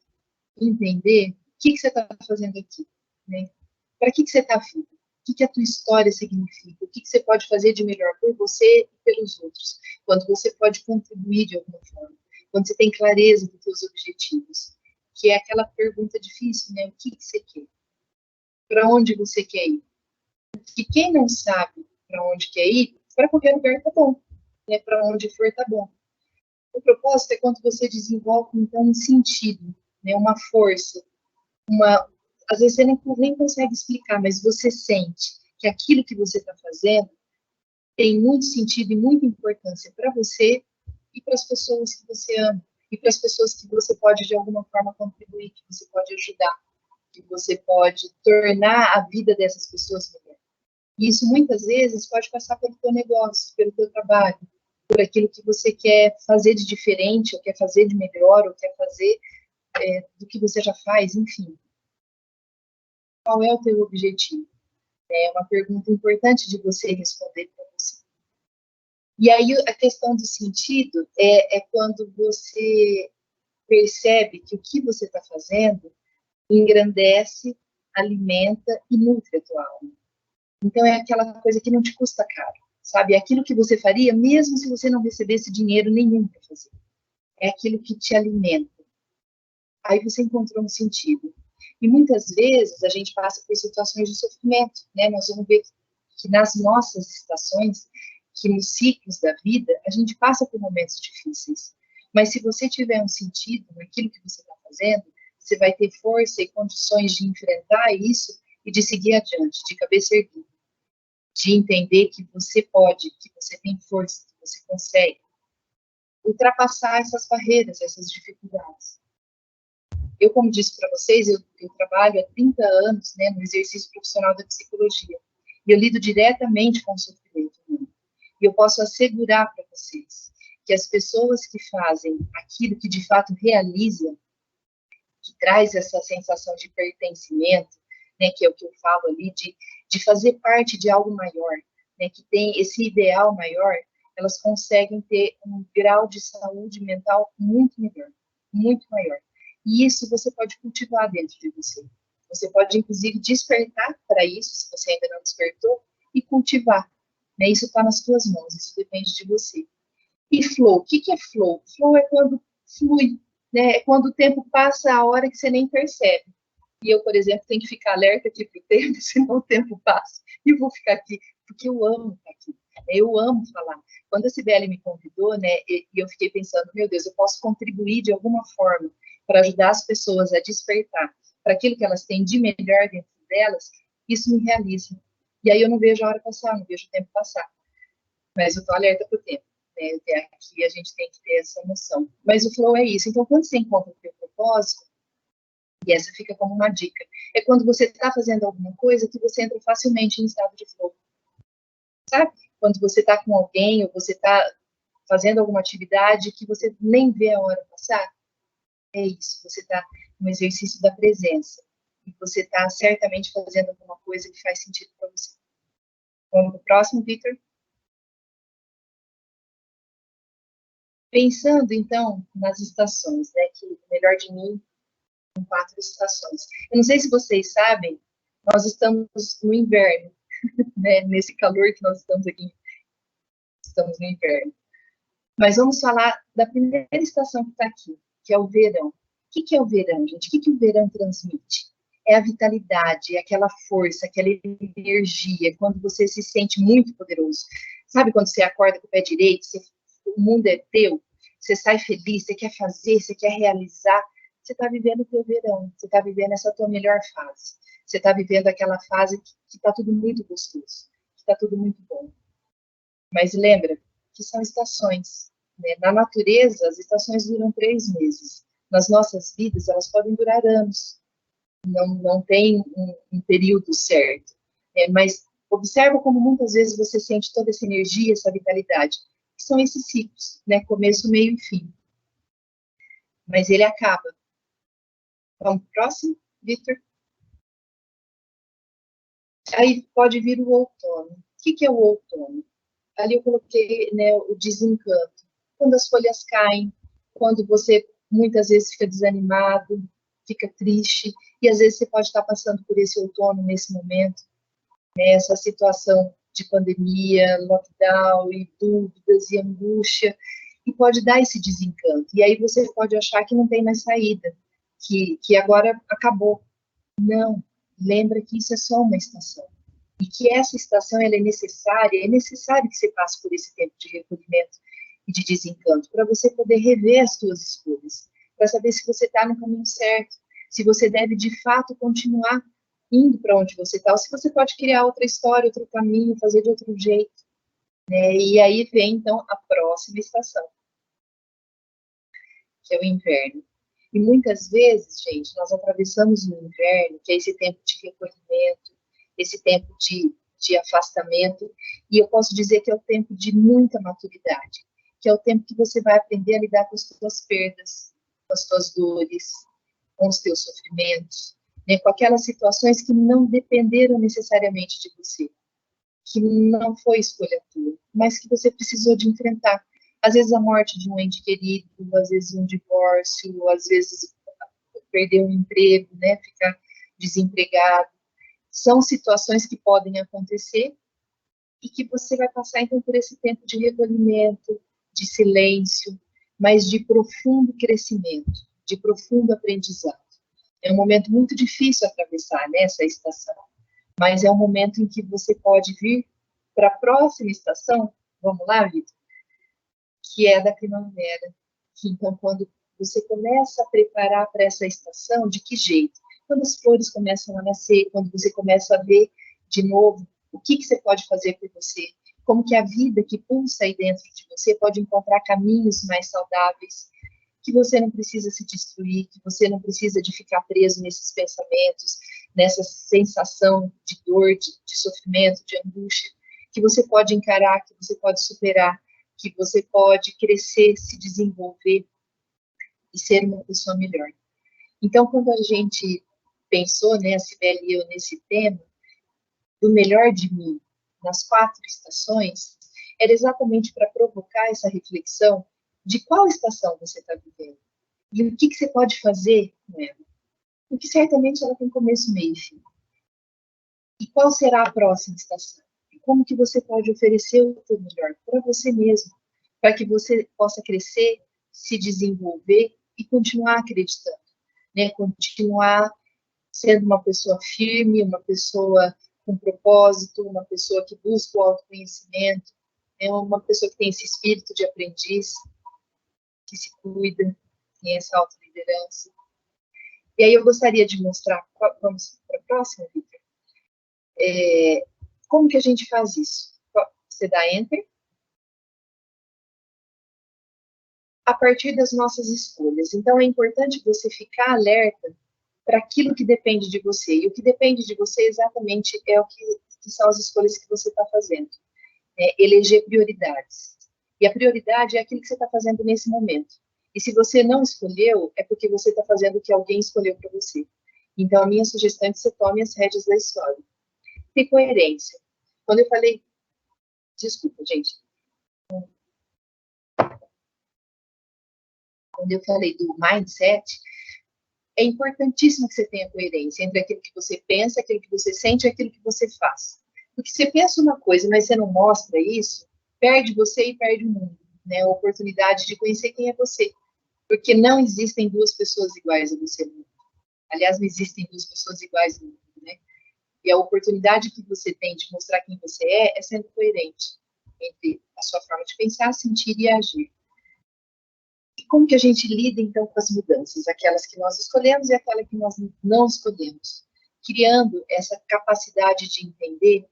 entender o que você está fazendo aqui, né? Para que você está vivo? O que a tua história significa? O que você pode fazer de melhor por você e pelos outros? Quando você pode contribuir de alguma forma. Quando você tem clareza dos seus objetivos. Que é aquela pergunta difícil, né? O que você quer? Para onde você quer ir? Porque quem não sabe para onde quer ir, para qualquer lugar tá bom, né? Para onde for tá bom. O propósito é quando você desenvolve, então, um sentido, né? Uma força, às vezes você nem consegue explicar, mas você sente que aquilo que você está fazendo tem muito sentido e muita importância para você e para as pessoas que você ama, e para as pessoas que você pode, de alguma forma, contribuir, que você pode ajudar, que você pode tornar a vida dessas pessoas melhor. E isso, muitas vezes, pode passar pelo teu negócio, pelo teu trabalho, por aquilo que você quer fazer de diferente, ou quer fazer de melhor, ou quer fazer do que você já faz, enfim. Qual é o teu objetivo? É uma pergunta importante de você responder para você. E aí a questão do sentido é quando você percebe que o que você está fazendo engrandece, alimenta e nutre a tua alma. Então é aquela coisa que não te custa caro, sabe? É aquilo que você faria mesmo se você não recebesse dinheiro nenhum para fazer. É aquilo que te alimenta. Aí você encontrou um sentido. E muitas vezes a gente passa por situações de sofrimento, né? Nós vamos ver que nas nossas estações, que nos ciclos da vida, a gente passa por momentos difíceis. Mas se você tiver um sentido naquilo que você está fazendo, você vai ter força e condições de enfrentar isso e de seguir adiante, de cabeça erguida, de entender que você pode, que você tem força, que você consegue ultrapassar essas barreiras, essas dificuldades. Eu, como disse para vocês, eu trabalho há 30 anos, né, no exercício profissional da psicologia, e eu lido diretamente com o sofrimento humano. E eu posso assegurar para vocês que as pessoas que fazem aquilo que de fato realizam, que traz essa sensação de pertencimento, né, que é o que eu falo ali, de fazer parte de algo maior, né, que tem esse ideal maior, elas conseguem ter um grau de saúde mental muito melhor, muito maior. E isso você pode cultivar dentro de você. Você pode, inclusive, despertar para isso, se você ainda não despertou, e cultivar. Né? Isso está nas suas mãos, isso depende de você. E flow, o que é flow? Flow é quando flui, né? É quando o tempo passa a hora que você nem percebe. E eu, por exemplo, tenho que ficar alerta aqui para o tempo, senão o tempo passa. E eu vou ficar aqui, porque eu amo estar aqui. Eu amo falar. Quando a Cibele me convidou, né, e eu fiquei pensando, meu Deus, eu posso contribuir de alguma forma para ajudar as pessoas a despertar para aquilo que elas têm de melhor dentro delas, isso me realiza. E aí eu não vejo a hora passar, não vejo o tempo passar. Mas eu estou alerta para o tempo. Né? Aqui a gente tem que ter essa noção. Mas o flow é isso. Então, quando você encontra o seu propósito, e essa fica como uma dica, é quando você está fazendo alguma coisa que você entra facilmente em estado de flow. Sabe? Quando você está com alguém, ou você está fazendo alguma atividade que você nem vê a hora passar, é isso, você está no exercício da presença. E você está certamente fazendo alguma coisa que faz sentido para você. Vamos para o próximo, Victor? Pensando, então, nas estações, né? Que o melhor de mim são 4 estações. Eu não sei se vocês sabem, nós estamos no inverno, né? Nesse calor que nós estamos aqui, estamos no inverno. Mas vamos falar da primeira estação que está aqui, que é o verão. O que é o verão, gente? O que o verão transmite? É a vitalidade, é aquela força, aquela energia, quando você se sente muito poderoso. Sabe quando você acorda com o pé direito, o mundo é teu, você sai feliz, você quer fazer, você quer realizar, você está vivendo o teu verão, você está vivendo essa tua melhor fase. Você está vivendo aquela fase que está tudo muito gostoso, que está tudo muito bom. Mas lembra que são estações. Né? Na natureza, as estações duram 3 meses. Nas nossas vidas, elas podem durar anos. Não tem um período certo. Mas observa como muitas vezes você sente toda essa energia, essa vitalidade. Que são esses ciclos, né? Começo, meio e fim. Mas ele acaba. Vamos para o próximo, Victor? Aí pode vir o outono. O que é o outono? Ali eu coloquei, né, o desencanto. Quando as folhas caem, quando você muitas vezes fica desanimado, fica triste, e às vezes você pode estar passando por esse outono nesse momento, né, essa situação de pandemia, lockdown, e dúvidas e angústia, e pode dar esse desencanto. E aí você pode achar que não tem mais saída, que agora acabou. Não, lembra que isso é só uma estação. E que essa estação ela é necessário que você passe por esse tempo de recolhimento e de desencanto, para você poder rever as suas escolhas, para saber se você está no caminho certo, se você deve de fato continuar indo para onde você está, ou se você pode criar outra história, outro caminho, fazer de outro jeito. Né? E aí vem, então, a próxima estação, que é o inverno. E muitas vezes, gente, nós atravessamos o inverno, que é esse tempo de recolhimento, esse tempo de afastamento, e eu posso dizer que é o tempo de muita maturidade. que é o tempo que você vai aprender a lidar com as suas perdas, com as suas dores, com os teus sofrimentos, né, com aquelas situações que não dependeram necessariamente de você, que não foi escolha tua, mas que você precisou de enfrentar. Às vezes a morte de um ente querido, às vezes um divórcio, às vezes perder um emprego, né, ficar desempregado. São situações que podem acontecer e que você vai passar, então, por esse tempo de recolhimento, de silêncio, mas de profundo crescimento, de profundo aprendizado. É um momento muito difícil atravessar, né, essa estação, mas é um momento em que você pode vir para a próxima estação, vamos lá, Vitor? Que é a da primavera. Que, então, quando você começa a preparar para essa estação, de que jeito? Quando as flores começam a nascer, quando você começa a ver de novo o que você pode fazer por você, como que a vida que pulsa aí dentro de você pode encontrar caminhos mais saudáveis, que você não precisa se destruir, que você não precisa de ficar preso nesses pensamentos, nessa sensação de dor, de sofrimento, de angústia, que você pode encarar, que você pode superar, que você pode crescer, se desenvolver e ser uma pessoa melhor. Então, quando a gente pensou, né, a Cibele e eu, nesse tema, do melhor de mim, nas 4 estações, era exatamente para provocar essa reflexão de qual estação você está vivendo e o que você pode fazer com ela. Porque certamente ela tem começo, meio e fim. E qual será a próxima estação? E como que você pode oferecer o seu melhor para você mesmo, para que você possa crescer, se desenvolver e continuar acreditando, né? Continuar sendo uma pessoa firme, uma pessoa com propósito, uma pessoa que busca o autoconhecimento, é uma pessoa que tem esse espírito de aprendiz, que se cuida, tem essa autoliderança. E aí eu gostaria de mostrar, vamos para a próxima, Victor, como que a gente faz isso? Você dá Enter. A partir das nossas escolhas. Então, é importante você ficar alerta para aquilo que depende de você. E o que depende de você exatamente é o que são as escolhas que você está fazendo. Eleger prioridades. E a prioridade é aquilo que você está fazendo nesse momento. E se você não escolheu, é porque você está fazendo o que alguém escolheu para você. Então, a minha sugestão é que você tome as rédeas da história. Ter coerência. Quando eu falei... Desculpa, gente. Quando eu falei do mindset, é importantíssimo que você tenha coerência entre aquilo que você pensa, aquilo que você sente e aquilo que você faz. Porque você pensa uma coisa, mas você não mostra isso, perde você e perde o mundo, né? A oportunidade de conhecer quem é você. Porque não existem 2 pessoas iguais a você no mundo. Aliás, não existem 2 pessoas iguais no mundo, né? E a oportunidade que você tem de mostrar quem você é sendo coerente entre a sua forma de pensar, sentir e agir. E como que a gente lida, então, com as mudanças? Aquelas que nós escolhemos e aquelas que nós não escolhemos. Criando essa capacidade de entender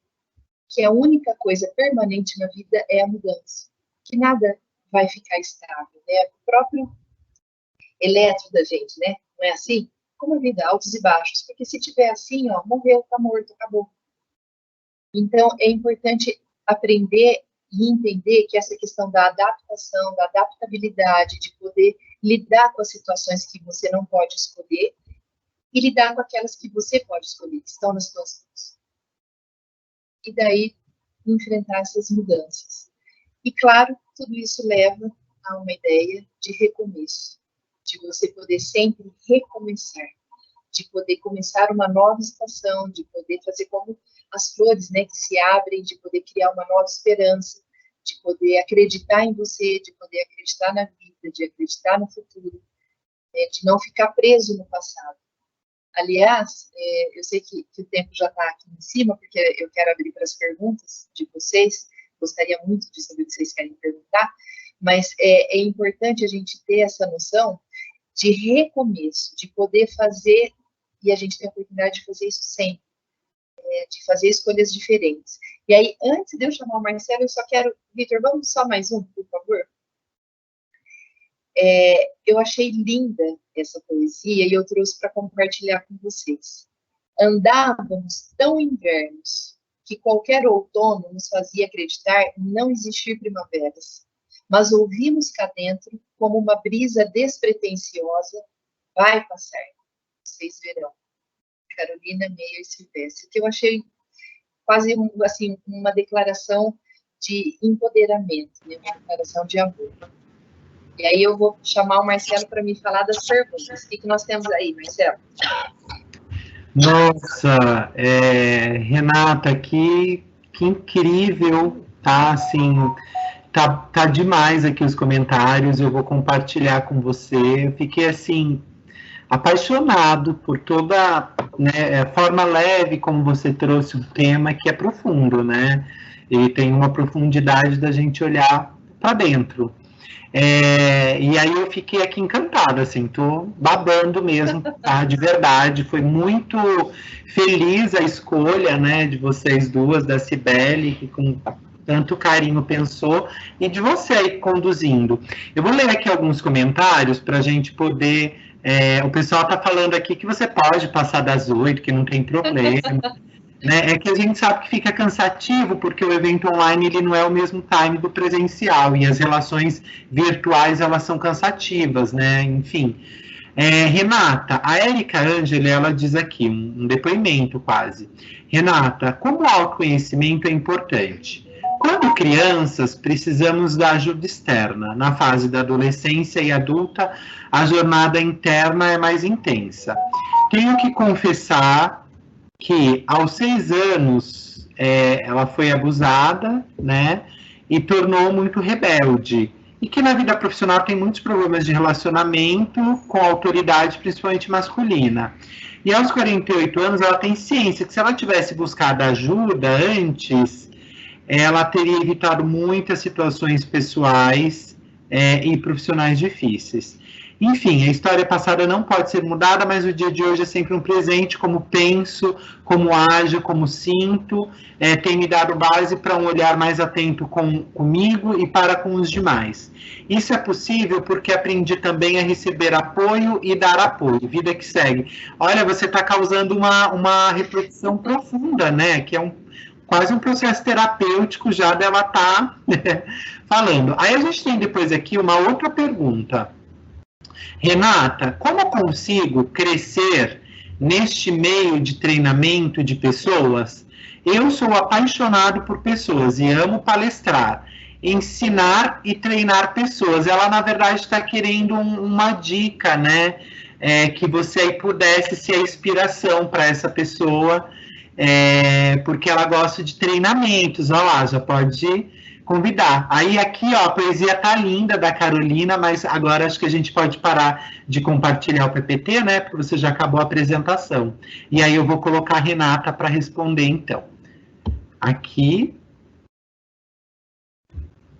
que a única coisa permanente na vida é a mudança. Que nada vai ficar estável, né? O próprio eletro da gente, né? Não é assim? Como a vida, altos e baixos. Porque se tiver assim, ó, morreu, tá morto, acabou. Então, é importante aprender e entender que essa questão da adaptação, da adaptabilidade, de poder lidar com as situações que você não pode escolher e lidar com aquelas que você pode escolher, que estão nas suas mãos. E daí, enfrentar essas mudanças. E, claro, tudo isso leva a uma ideia de recomeço, de você poder sempre recomeçar, de poder começar uma nova estação, de poder fazer como as flores, né, que se abrem, de poder criar uma nova esperança, de poder acreditar em você, de poder acreditar na vida, de acreditar no futuro, né, de não ficar preso no passado. Aliás, eu sei que o tempo já está aqui em cima, porque eu quero abrir para as perguntas de vocês, gostaria muito de saber o que vocês querem perguntar, mas é importante a gente ter essa noção de recomeço, de poder fazer, e a gente tem a oportunidade de fazer isso sempre, de fazer escolhas diferentes. E aí, antes de eu chamar o Marcelo, eu só quero... Vitor, vamos só mais um, por favor? Eu achei linda essa poesia e eu trouxe para compartilhar com vocês. Andávamos tão invernos que qualquer outono nos fazia acreditar não existir primaveras. mas ouvimos cá dentro como uma brisa despretensiosa, vai passar, vocês verão. Carolina Meyer Silvestre, que eu achei quase assim, uma declaração de empoderamento, né? Uma declaração de amor. E aí eu vou chamar o Marcelo para me falar das perguntas. O que nós temos aí, Marcelo? Nossa, Renata, que incrível, tá? Assim, tá demais aqui os comentários, eu vou compartilhar com você. Eu fiquei, assim, apaixonado por toda, né, a forma leve como você trouxe um tema que é profundo, né? E tem uma profundidade da gente olhar para dentro. E aí eu fiquei aqui encantada, assim, tô babando mesmo, tá? De verdade, foi muito feliz a escolha, né, de vocês duas, da Cibele, que com tanto carinho pensou, e de você aí conduzindo. Eu vou ler aqui alguns comentários para a gente poder... o pessoal está falando aqui que você pode passar das 8, que não tem problema. Né? É que a gente sabe que fica cansativo, porque o evento online ele não é o mesmo time do presencial, e as relações virtuais elas são cansativas, né? Enfim. Renata, a Érica Angeli, ela diz aqui, um depoimento quase. Renata, como o autoconhecimento é importante? Quando crianças, precisamos da ajuda externa. Na fase da adolescência e adulta, a jornada interna é mais intensa. Tenho que confessar que aos 6 anos ela foi abusada, né, e tornou muito rebelde. E que na vida profissional tem muitos problemas de relacionamento com a autoridade, principalmente masculina. E aos 48 anos ela tem ciência que se ela tivesse buscado ajuda antes, ela teria evitado muitas situações pessoais e profissionais difíceis. Enfim, a história passada não pode ser mudada, mas o dia de hoje é sempre um presente, como penso, como ajo, como sinto, tem me dado base para um olhar mais atento comigo e para com os demais. Isso é possível porque aprendi também a receber apoio e dar apoio, vida que segue. Olha, você está causando uma reflexão profunda, né, que é quase um processo terapêutico já dela tá falando. Aí a gente tem depois aqui uma outra pergunta. Renata, como consigo crescer neste meio de treinamento de pessoas? Eu sou apaixonado por pessoas e amo palestrar, ensinar e treinar pessoas. Ela, na verdade, está querendo uma dica, né? Que você aí pudesse ser a inspiração para essa pessoa, porque ela gosta de treinamentos. Olha lá, já pode convidar. Aí aqui, ó, a poesia tá linda da Carolina, mas agora acho que a gente pode parar de compartilhar o PPT, né? Porque você já acabou a apresentação. E aí eu vou colocar a Renata para responder, então. Aqui.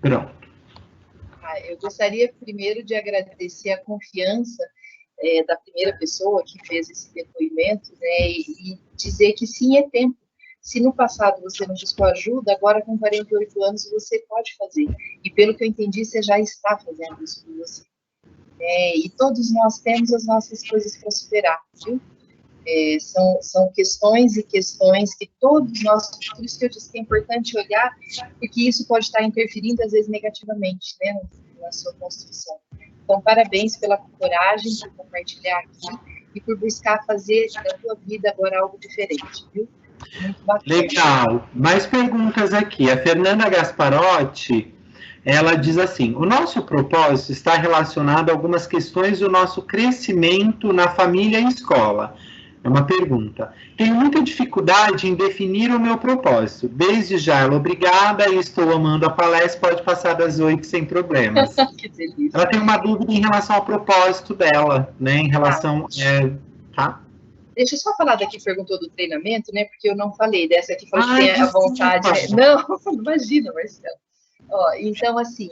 Pronto. Eu gostaria primeiro de agradecer a confiança da primeira pessoa que fez esse depoimento, né? E dizer que sim, é tempo. Se no passado você não buscou ajuda, agora com 48 anos você pode fazer. E pelo que eu entendi, você já está fazendo isso por você. E todos nós temos as nossas coisas para superar, viu? São questões e questões que todos nós, por isso que eu disse que é importante olhar, porque isso pode estar interferindo, às vezes, negativamente, né, na sua construção. Então, parabéns pela coragem de compartilhar aqui e por buscar fazer da tua vida agora algo diferente, viu? Muito bacana. Legal. Mais perguntas aqui. A Fernanda Gasparotti, ela diz assim, o nosso propósito está relacionado a algumas questões do nosso crescimento na família e escola. É uma pergunta. Tenho muita dificuldade em definir o meu propósito. Desde já, ela obrigada e estou amando a palestra, pode passar das 8 sem problemas. Que delícia. Ela tem uma dúvida em relação ao propósito dela, né? Em relação... tá? Deixa eu só falar daqui, perguntou do treinamento, né? Porque eu não falei dessa aqui, falou que tem a vontade. Não, imagina, Marcelo. Então, assim,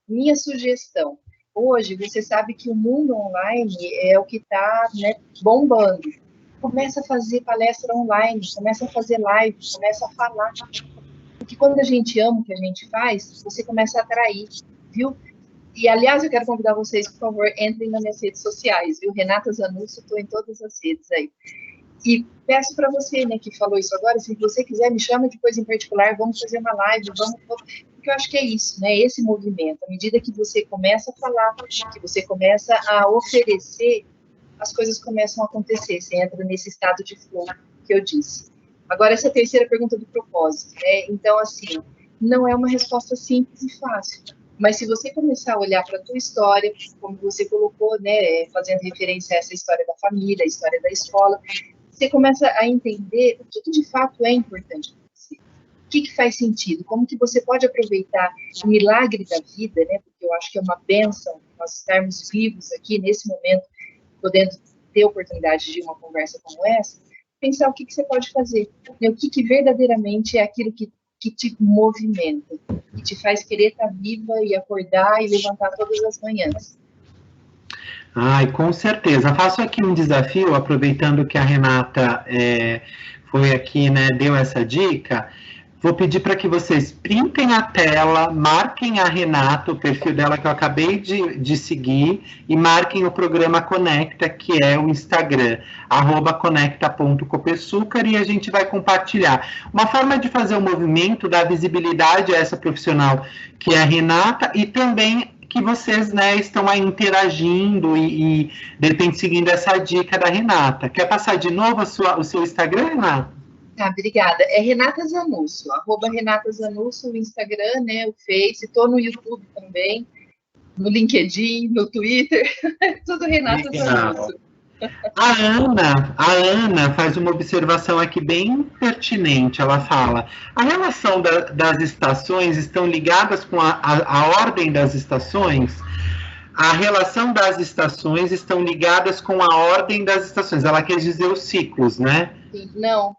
minha sugestão. Hoje, você sabe que o mundo online é o que está, né, bombando. Começa a fazer palestra online, começa a fazer live, começa a falar. Porque quando a gente ama o que a gente faz, você começa a atrair, viu? E, aliás, eu quero convidar vocês, por favor, entrem nas minhas redes sociais, viu? Renata Zanussi, estou em todas as redes aí. E peço para você, né, que falou isso agora, se você quiser, me chama depois em particular, vamos fazer uma live, porque porque eu acho que é isso, né? Esse movimento, à medida que você começa a falar, que você começa a oferecer, as coisas começam a acontecer, você entra nesse estado de flow que eu disse. Agora, essa terceira pergunta do propósito, né? Então, assim, não é uma resposta simples e fácil, mas se você começar a olhar para a tua história, como você colocou, né, fazendo referência a essa história da família, a história da escola, você começa a entender o que de fato é importante para você. O que faz sentido? Como que você pode aproveitar o milagre da vida, né? Porque eu acho que é uma bênção nós estarmos vivos aqui nesse momento, podendo ter a oportunidade de uma conversa como essa, pensar o que você pode fazer, né? O que verdadeiramente é aquilo que te movimenta, que te faz querer estar viva e acordar e levantar todas as manhãs. Ai, com certeza. Faço aqui um desafio, aproveitando que a Renata foi aqui, né, deu essa dica. Vou pedir para que vocês printem a tela, marquem a Renata, o perfil dela que eu acabei de seguir, e marquem o programa Conecta, que é o Instagram, @conecta.copesucar, e a gente vai compartilhar. Uma forma de fazer o movimento, dar visibilidade a essa profissional que é a Renata, e também que vocês, né, estão aí interagindo e de repente seguindo essa dica da Renata. Quer passar de novo o seu Instagram, Renata? Ah, obrigada. É Renata Zanusso, @Renata Zanusso, o Instagram, né, o Face, estou no YouTube também, no LinkedIn, no Twitter, tudo Renata Zanusso. A Ana faz uma observação aqui bem pertinente. Ela fala: a relação das estações estão ligadas com a ordem das estações? A relação das estações estão ligadas com a ordem das estações. Ela quer dizer os ciclos, né? Sim, não,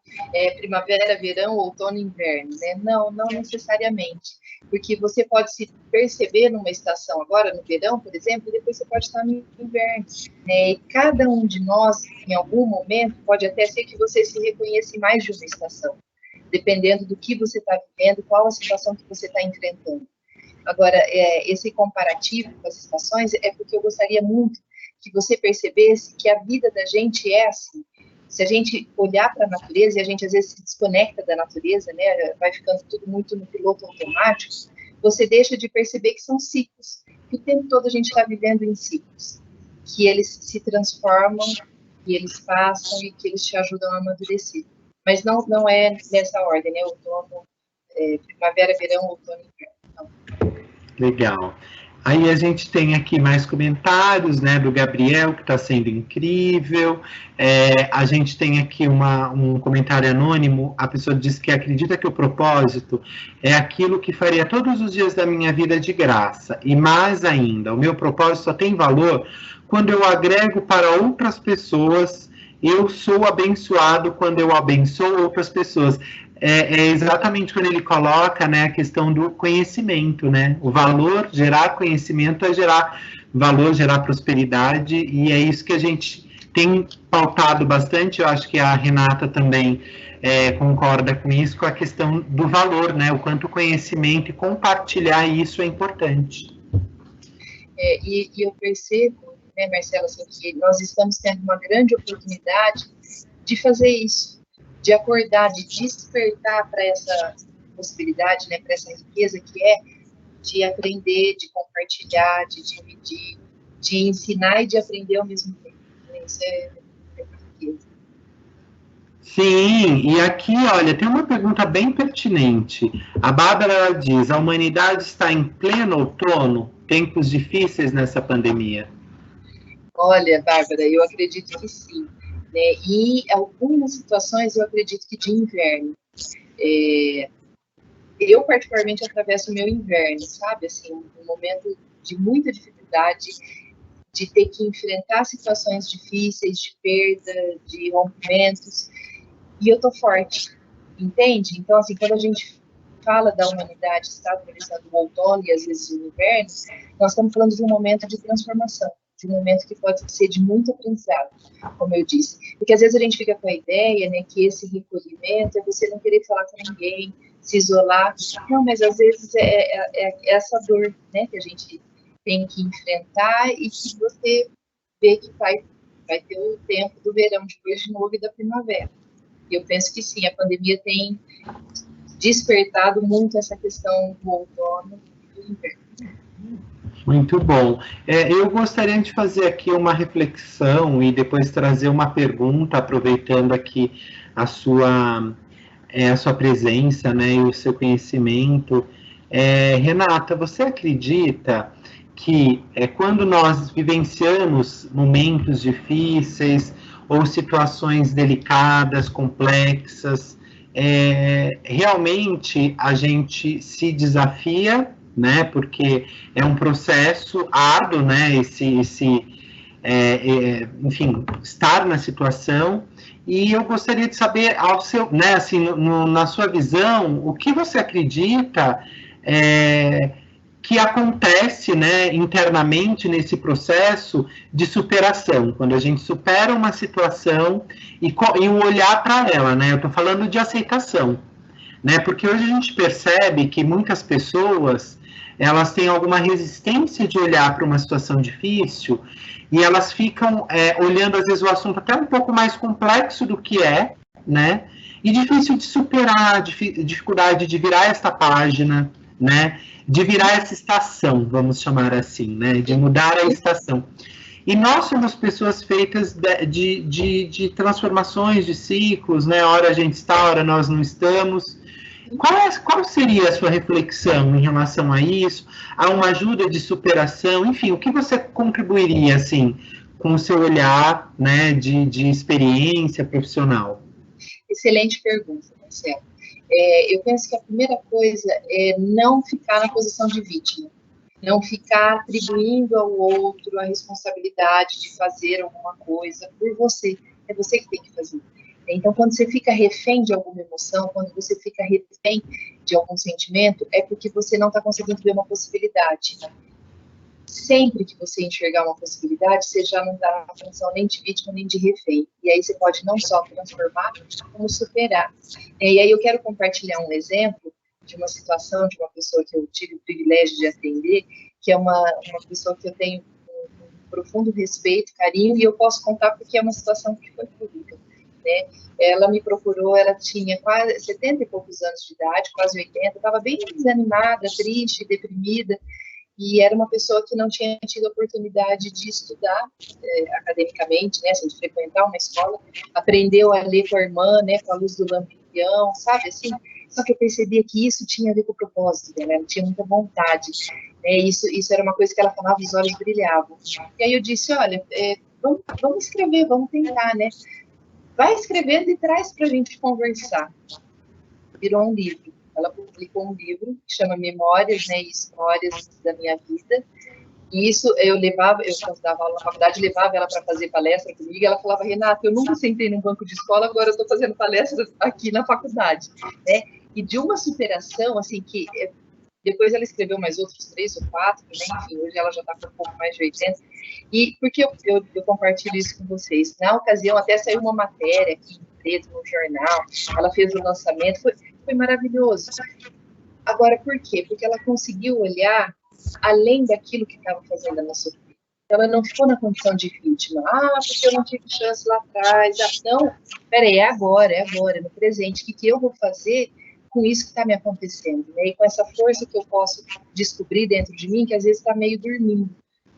primavera, verão, outono, inverno, né? Não necessariamente, porque você pode se perceber numa estação agora, no verão, por exemplo, e depois você pode estar no inverno, né? E cada um de nós, em algum momento, pode até ser que você se reconheça em mais de uma estação, dependendo do que você está vivendo, qual a situação que você está enfrentando. Agora, esse comparativo com as estações é porque eu gostaria muito que você percebesse que a vida da gente é assim. Se a gente olhar para a natureza, e a gente às vezes se desconecta da natureza, né, vai ficando tudo muito no piloto automático, você deixa de perceber que são ciclos, que o tempo todo a gente está vivendo em ciclos, que eles se transformam, que eles passam e que eles te ajudam a amadurecer. Mas não é nessa ordem, né, outono, primavera, verão, outono e inverno. Legal. Aí a gente tem aqui mais comentários, né, do Gabriel, que está sendo incrível. A gente tem aqui um comentário anônimo. A pessoa diz que acredita que o propósito é aquilo que faria todos os dias da minha vida de graça. E mais ainda, o meu propósito só tem valor quando eu agrego para outras pessoas. Eu sou abençoado quando eu abençoo outras pessoas. É exatamente quando ele coloca, né, a questão do conhecimento, né? O valor, gerar conhecimento é gerar valor, gerar prosperidade, e é isso que a gente tem pautado bastante. Eu acho que a Renata também concorda com isso, com a questão do valor, né? O quanto o conhecimento e compartilhar isso é importante. E eu percebo, né, Marcela, assim, que nós estamos tendo uma grande oportunidade de fazer isso, de acordar, de despertar para essa possibilidade, né, para essa riqueza que é de aprender, de compartilhar, de dividir, de ensinar e de aprender ao mesmo tempo. Isso é uma riqueza. Sim, e aqui, olha, tem uma pergunta bem pertinente. A Bárbara, ela diz: a humanidade está em pleno outono, tempos difíceis nessa pandemia? Olha, Bárbara, eu acredito que sim, né? E em algumas situações eu acredito que de inverno. Eu, particularmente, atravesso o meu inverno, sabe? Assim, um momento de muita dificuldade, de ter que enfrentar situações difíceis, de perda, de rompimentos, e eu tô forte, entende? Então, assim, quando a gente fala da humanidade estar atravessando o outono e às vezes o inverno, nós estamos falando de um momento de transformação, de um momento que pode ser de muito aprendizado, como eu disse. Porque às vezes a gente fica com a ideia, né, que esse recolhimento é você não querer falar com ninguém, se isolar. Não, mas às vezes é essa dor, né, que a gente tem que enfrentar e que você vê que vai ter o tempo do verão depois de novo e da primavera. E eu penso que sim, a pandemia tem despertado muito essa questão do outono e do inverno. Muito bom. Eu gostaria de fazer aqui uma reflexão e depois trazer uma pergunta, aproveitando aqui a sua presença, né, e o seu conhecimento. Renata, você acredita que quando nós vivenciamos momentos difíceis ou situações delicadas, complexas, realmente a gente se desafia, né? Porque é um processo árduo, né? Enfim, estar na situação. E eu gostaria de saber, né, assim, na sua visão, o que você acredita que acontece, né, internamente nesse processo de superação, quando a gente supera uma situação e o olhar para ela, né? Eu estou falando de aceitação, né? Porque hoje a gente percebe que muitas pessoas elas têm alguma resistência de olhar para uma situação difícil e elas ficam olhando, às vezes, o assunto até um pouco mais complexo do que né? E difícil de superar, dificuldade de virar esta página, né? De virar essa estação, vamos chamar assim, né? De mudar a estação. E nós somos pessoas feitas de transformações, de ciclos, né? Hora a gente está, hora nós não estamos. Qual seria a sua reflexão em relação a isso? A uma ajuda de superação? Enfim, o que você contribuiria, assim, com o seu olhar, né, de experiência profissional? Excelente pergunta, Marcelo. Eu penso que a primeira coisa é não ficar na posição de vítima. Não ficar atribuindo ao outro a responsabilidade de fazer alguma coisa por você. É você que tem que fazer. Então, quando você fica refém de alguma emoção, quando você fica refém de algum sentimento, é porque você não está conseguindo ver uma possibilidade. Sempre que você enxergar uma possibilidade, você já não está na função nem de vítima, nem de refém. E aí você pode não só transformar, como superar. E aí eu quero compartilhar um exemplo de uma situação de uma pessoa que eu tive o privilégio de atender, que é uma pessoa que eu tenho um profundo respeito, carinho, e eu posso contar porque é uma situação que foi pública. Né? Ela me procurou, ela tinha quase 70 e poucos anos de idade, quase 80, estava bem desanimada, triste, deprimida, e era uma pessoa que não tinha tido a oportunidade de estudar academicamente, né, assim, de frequentar uma escola, aprendeu a ler com a irmã, né, com a luz do lampião, sabe, assim, só que eu percebia que isso tinha a ver com o propósito dela, ela tinha muita vontade, né, isso era uma coisa que ela falava, os olhos brilhavam. E aí eu disse, olha, vamos escrever, vamos tentar, né, vai escrevendo e traz para a gente conversar. Virou um livro. Ela publicou um livro que chama Memórias, né, e Histórias da Minha Vida. E isso eu quando dava aula na faculdade, levava ela para fazer palestra comigo. Ela falava, Renata, eu nunca sentei num banco de escola, agora eu estou fazendo palestra aqui na faculdade. Né? E de uma superação, assim, que depois ela escreveu mais outros 3 ou 4, né? Enfim, hoje ela já está com um pouco mais de 80. E por que eu compartilho isso com vocês? Na ocasião, até saiu uma matéria aqui em preto no jornal, ela fez o lançamento, foi maravilhoso. Agora, por quê? Porque ela conseguiu olhar além daquilo que estava fazendo ela sofrer. Ela não ficou na condição de vítima. Porque eu não tive chance lá atrás. Não, peraí, é agora, no presente. O que eu vou fazer com isso que está me acontecendo? Né? E com essa força que eu posso descobrir dentro de mim, que às vezes está meio dormindo.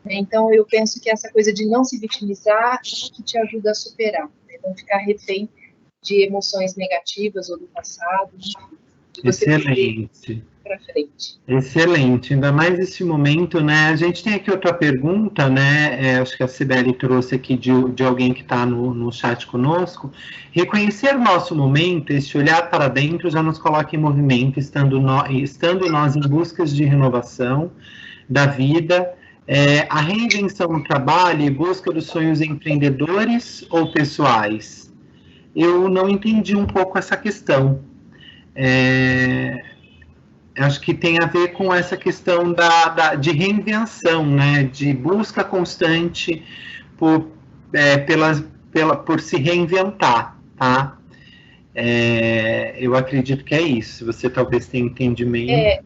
Né? Então, eu penso que essa coisa de não se vitimizar que te ajuda a superar. Né? Não ficar refém de emoções negativas ou do passado. De você Excelente. Para frente. Excelente, ainda mais esse momento, né? A gente tem aqui outra pergunta, né? Acho que a Cibele trouxe aqui de alguém que está no chat conosco. Reconhecer o nosso momento, esse olhar para dentro, já nos coloca em movimento, estando nós em busca de renovação da vida, a reinvenção no trabalho e busca dos sonhos empreendedores ou pessoais. Eu não entendi um pouco essa questão. Acho que tem a ver com essa questão de reinvenção, né? De busca constante por se reinventar, tá? Eu acredito que é isso. Você talvez tenha entendimento.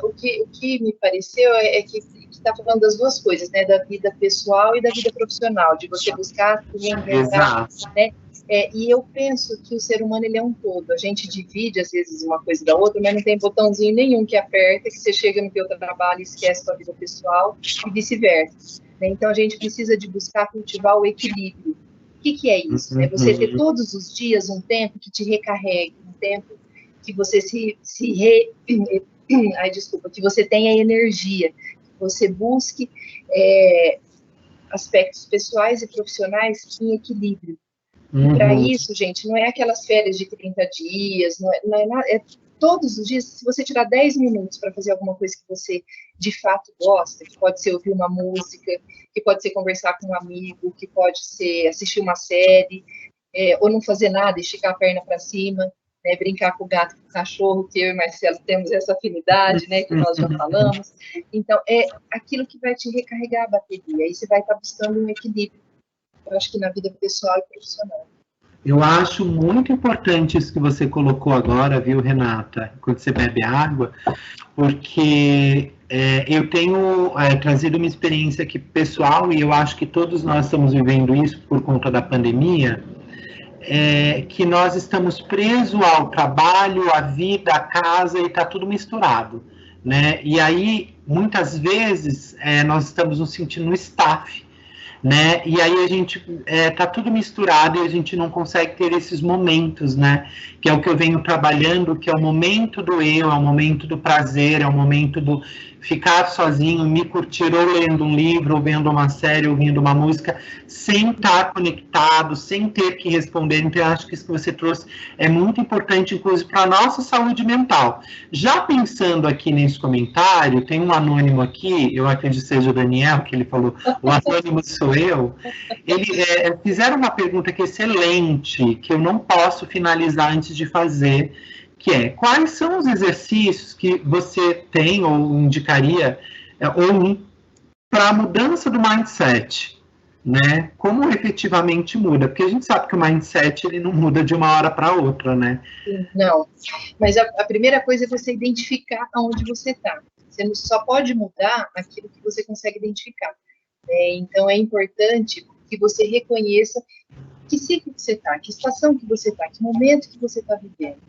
O que me pareceu é que está falando das duas coisas, né? Da vida pessoal e da vida profissional, de você buscar se reinventar, né? E eu penso que o ser humano ele é um todo. A gente divide, às vezes, uma coisa da outra, mas não tem botãozinho nenhum que aperta, que você chega no teu trabalho e esquece sua vida pessoal, e vice-versa. Né? Então, a gente precisa de buscar cultivar o equilíbrio. O que é isso? É você ter todos os dias um tempo que te recarregue, um tempo que você que você tenha energia, que você busque aspectos pessoais e profissionais em equilíbrio. E para isso, gente, não é aquelas férias de 30 dias, não é nada, é todos os dias, se você tirar 10 minutos para fazer alguma coisa que você de fato gosta, que pode ser ouvir uma música, que pode ser conversar com um amigo, que pode ser assistir uma série, ou não fazer nada, esticar a perna para cima, né, brincar com o gato, com o cachorro, que eu e Marcelo temos essa afinidade, né, que nós já falamos. Então, é aquilo que vai te recarregar a bateria, aí você vai estar buscando um equilíbrio, eu acho que na vida pessoal e profissional. Eu acho muito importante isso que você colocou agora, viu, Renata, quando você bebe água, porque eu tenho trazido uma experiência aqui pessoal, e eu acho que todos nós estamos vivendo isso por conta da pandemia, que nós estamos presos ao trabalho, à vida, à casa, e está tudo misturado, né? E aí, muitas vezes, nós estamos nos sentindo no staff, né? E aí a gente tá tudo misturado e a gente não consegue ter esses momentos, né? Que é o que eu venho trabalhando, que é o momento do eu, é o momento do prazer, é o momento do ficar sozinho, me curtir ou lendo um livro, ou vendo uma série, ouvindo uma música, sem estar conectado, sem ter que responder. Então, eu acho que isso que você trouxe é muito importante, inclusive, para a nossa saúde mental. Já pensando aqui nesse comentário, tem um anônimo aqui, eu acredito que seja o Daniel, que ele falou, o anônimo sou eu. Fizeram uma pergunta que é excelente, que eu não posso finalizar antes de fazer, que é, quais são os exercícios que você tem ou indicaria para a mudança do mindset, né? Como efetivamente muda? Porque a gente sabe que o mindset ele não muda de uma hora para outra, né? Não, mas a primeira coisa é você identificar aonde você está. Você só pode mudar aquilo que você consegue identificar. Então, é importante que você reconheça que ciclo que você está, que estação que você está, que momento que você está vivendo.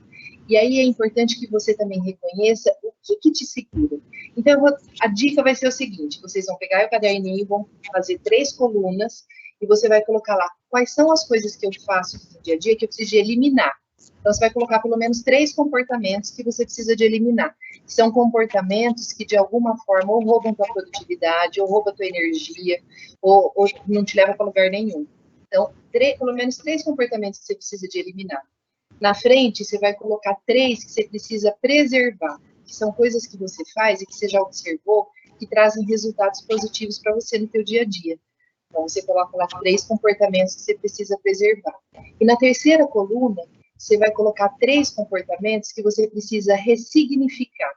E aí é importante que você também reconheça o que te segura. Então, a dica vai ser o seguinte, vocês vão pegar o caderninho, vão fazer 3 colunas, e você vai colocar lá quais são as coisas que eu faço no dia a dia que eu preciso de eliminar. Então, você vai colocar pelo menos 3 comportamentos que você precisa de eliminar. São comportamentos que, de alguma forma, ou roubam tua produtividade, ou roubam tua energia, ou não te levam para lugar nenhum. Então, pelo menos 3 comportamentos que você precisa de eliminar. Na frente, você vai colocar 3 que você precisa preservar, que são coisas que você faz e que você já observou, que trazem resultados positivos para você no teu dia a dia. Então, você coloca lá 3 comportamentos que você precisa preservar. E na terceira coluna, você vai colocar 3 comportamentos que você precisa ressignificar,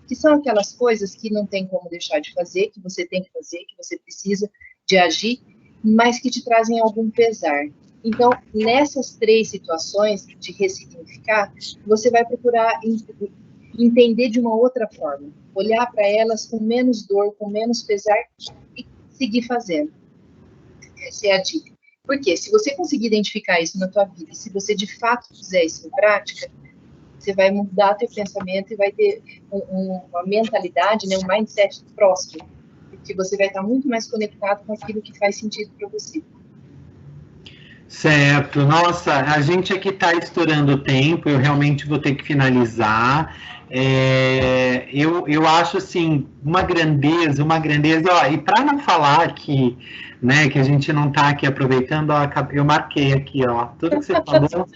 que são aquelas coisas que não tem como deixar de fazer, que você tem que fazer, que você precisa de agir, mas que te trazem algum pesar. Então, nessas 3 situações de ressignificar, você vai procurar entender de uma outra forma, olhar para elas com menos dor, com menos pesar e seguir fazendo. Essa é a dica. Porque se você conseguir identificar isso na tua vida, e se você de fato fizer isso em prática, você vai mudar teu pensamento e vai ter uma mentalidade, né, um mindset próspero, porque você vai estar muito mais conectado com aquilo que faz sentido para você. Certo, nossa, a gente aqui está estourando o tempo, eu realmente vou ter que finalizar. Eu acho assim, uma grandeza, ó, e para não falar que, né, que a gente não está aqui aproveitando, ó, eu marquei aqui, ó, tudo que você falou,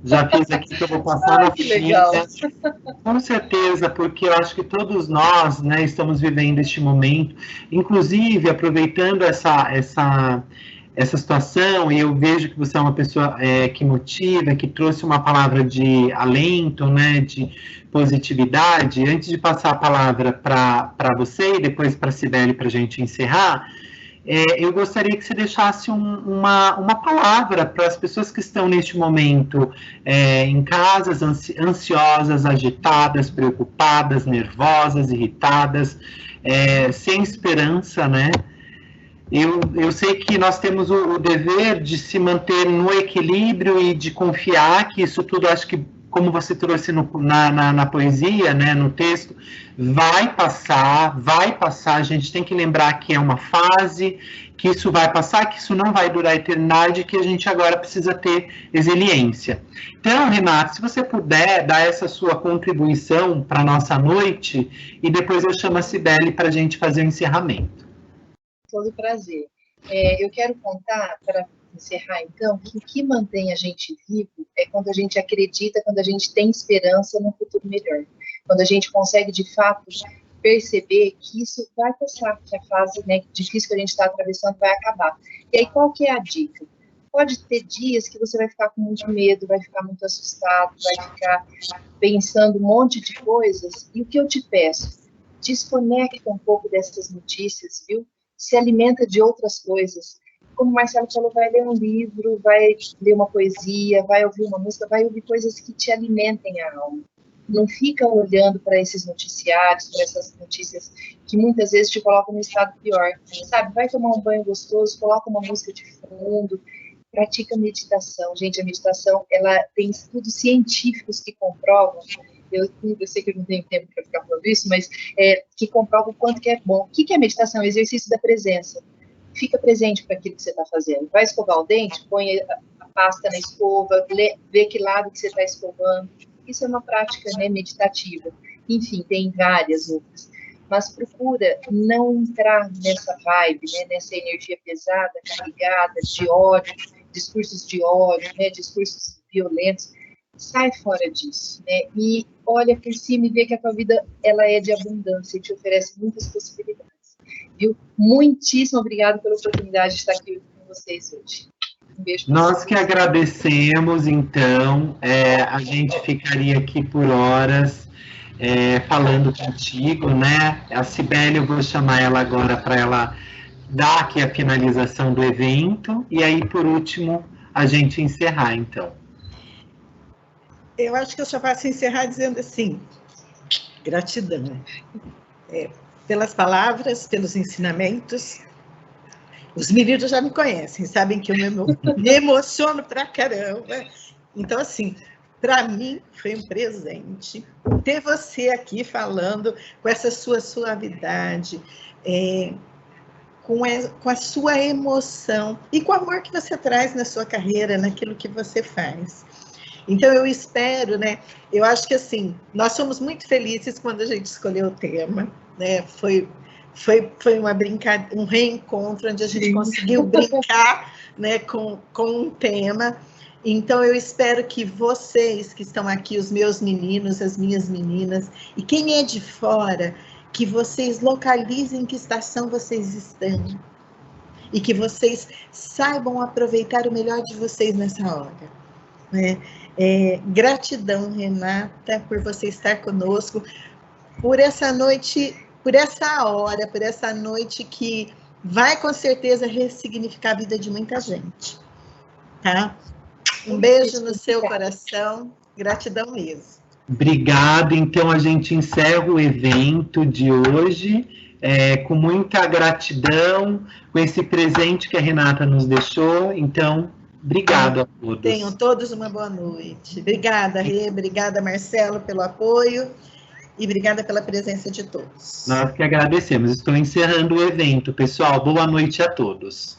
já fiz aqui que eu vou passar na ficha. Com certeza, porque eu acho que todos nós, né, estamos vivendo este momento, inclusive aproveitando essa situação, e eu vejo que você é uma pessoa que motiva, que trouxe uma palavra de alento, né, de positividade. Antes de passar a palavra para você e depois para a Cibele, para a gente encerrar, eu gostaria que você deixasse uma palavra para as pessoas que estão neste momento em casas, ansiosas, agitadas, preocupadas, nervosas, irritadas, sem esperança, né? Eu sei que nós temos o dever de se manter no equilíbrio e de confiar que isso tudo, acho que, como você trouxe na poesia, né, no texto, vai passar, a gente tem que lembrar que é uma fase, que isso vai passar, que isso não vai durar a eternidade, que a gente agora precisa ter resiliência. Então, Renata, se você puder dar essa sua contribuição para a nossa noite, e depois eu chamo a Cibele para a gente fazer o encerramento. Todo prazer. Eu quero contar, para encerrar então, que o que mantém a gente vivo é quando a gente acredita, quando a gente tem esperança no futuro melhor. Quando a gente consegue, de fato, perceber que isso vai passar, que a fase, né, difícil que a gente está atravessando vai acabar. E aí, qual que é a dica? Pode ter dias que você vai ficar com muito medo, vai ficar muito assustado, vai ficar pensando um monte de coisas. E o que eu te peço? Desconecta um pouco dessas notícias, viu? Se alimenta de outras coisas. Como o Marcelo falou, vai ler um livro, vai ler uma poesia, vai ouvir uma música, vai ouvir coisas que te alimentem a alma. Não fica olhando para esses noticiários, para essas notícias que muitas vezes te colocam no estado pior, sabe? Vai tomar um banho gostoso, coloca uma música de fundo, pratica meditação. Gente, a meditação, ela tem estudos científicos que comprovam, eu sei que eu não tenho tempo para ficar falando isso, mas que comprovam o quanto que é bom. O que é meditação? É o exercício da presença. Fica presente para aquilo que você está fazendo. Vai escovar o dente, põe a pasta na escova, vê que lado que você está escovando. Isso é uma prática, né, meditativa. Enfim, tem várias outras. Mas procura não entrar nessa vibe, né, nessa energia pesada, carregada, de ódio, discursos de ódio, né, discursos violentos. Sai fora disso, né, e olha por cima e vê que a tua vida ela é de abundância e te oferece muitas possibilidades. Viu? Muitíssimo obrigada pela oportunidade de estar aqui com vocês hoje. Um beijo. Nós que agradecemos, então, a gente ficaria aqui por horas falando contigo, né? A Cibele, eu vou chamar ela agora para ela dar aqui a finalização do evento, e aí, por último, a gente encerrar, então. Eu acho que eu só posso encerrar dizendo assim, gratidão. Pelas palavras, pelos ensinamentos. Os meninos já me conhecem, sabem que eu me emociono pra caramba. Então, assim, para mim foi um presente ter você aqui falando com essa sua suavidade, com a sua emoção e com o amor que você traz na sua carreira, naquilo que você faz. Então, eu espero, né? Eu acho que, assim, nós somos muito felizes quando a gente escolheu o tema, né? Foi uma brincadeira, um reencontro onde a gente conseguiu brincar, né, com um tema. Então, eu espero que vocês que estão aqui, os meus meninos, as minhas meninas, e quem é de fora, que vocês localizem que estação vocês estão e que vocês saibam aproveitar o melhor de vocês nessa hora, né? Gratidão, Renata, por você estar conosco, por essa noite, por essa hora, por essa noite que vai com certeza ressignificar a vida de muita gente, tá? Um beijo no seu coração, gratidão mesmo. Obrigado, então a gente encerra o evento de hoje, com muita gratidão, com esse presente que a Renata nos deixou, então, obrigado a todos. Tenham todos uma boa noite. Obrigada, Rê, obrigada, Marcelo, pelo apoio. E obrigada pela presença de todos. Nós que agradecemos. Estou encerrando o evento, pessoal. Boa noite a todos.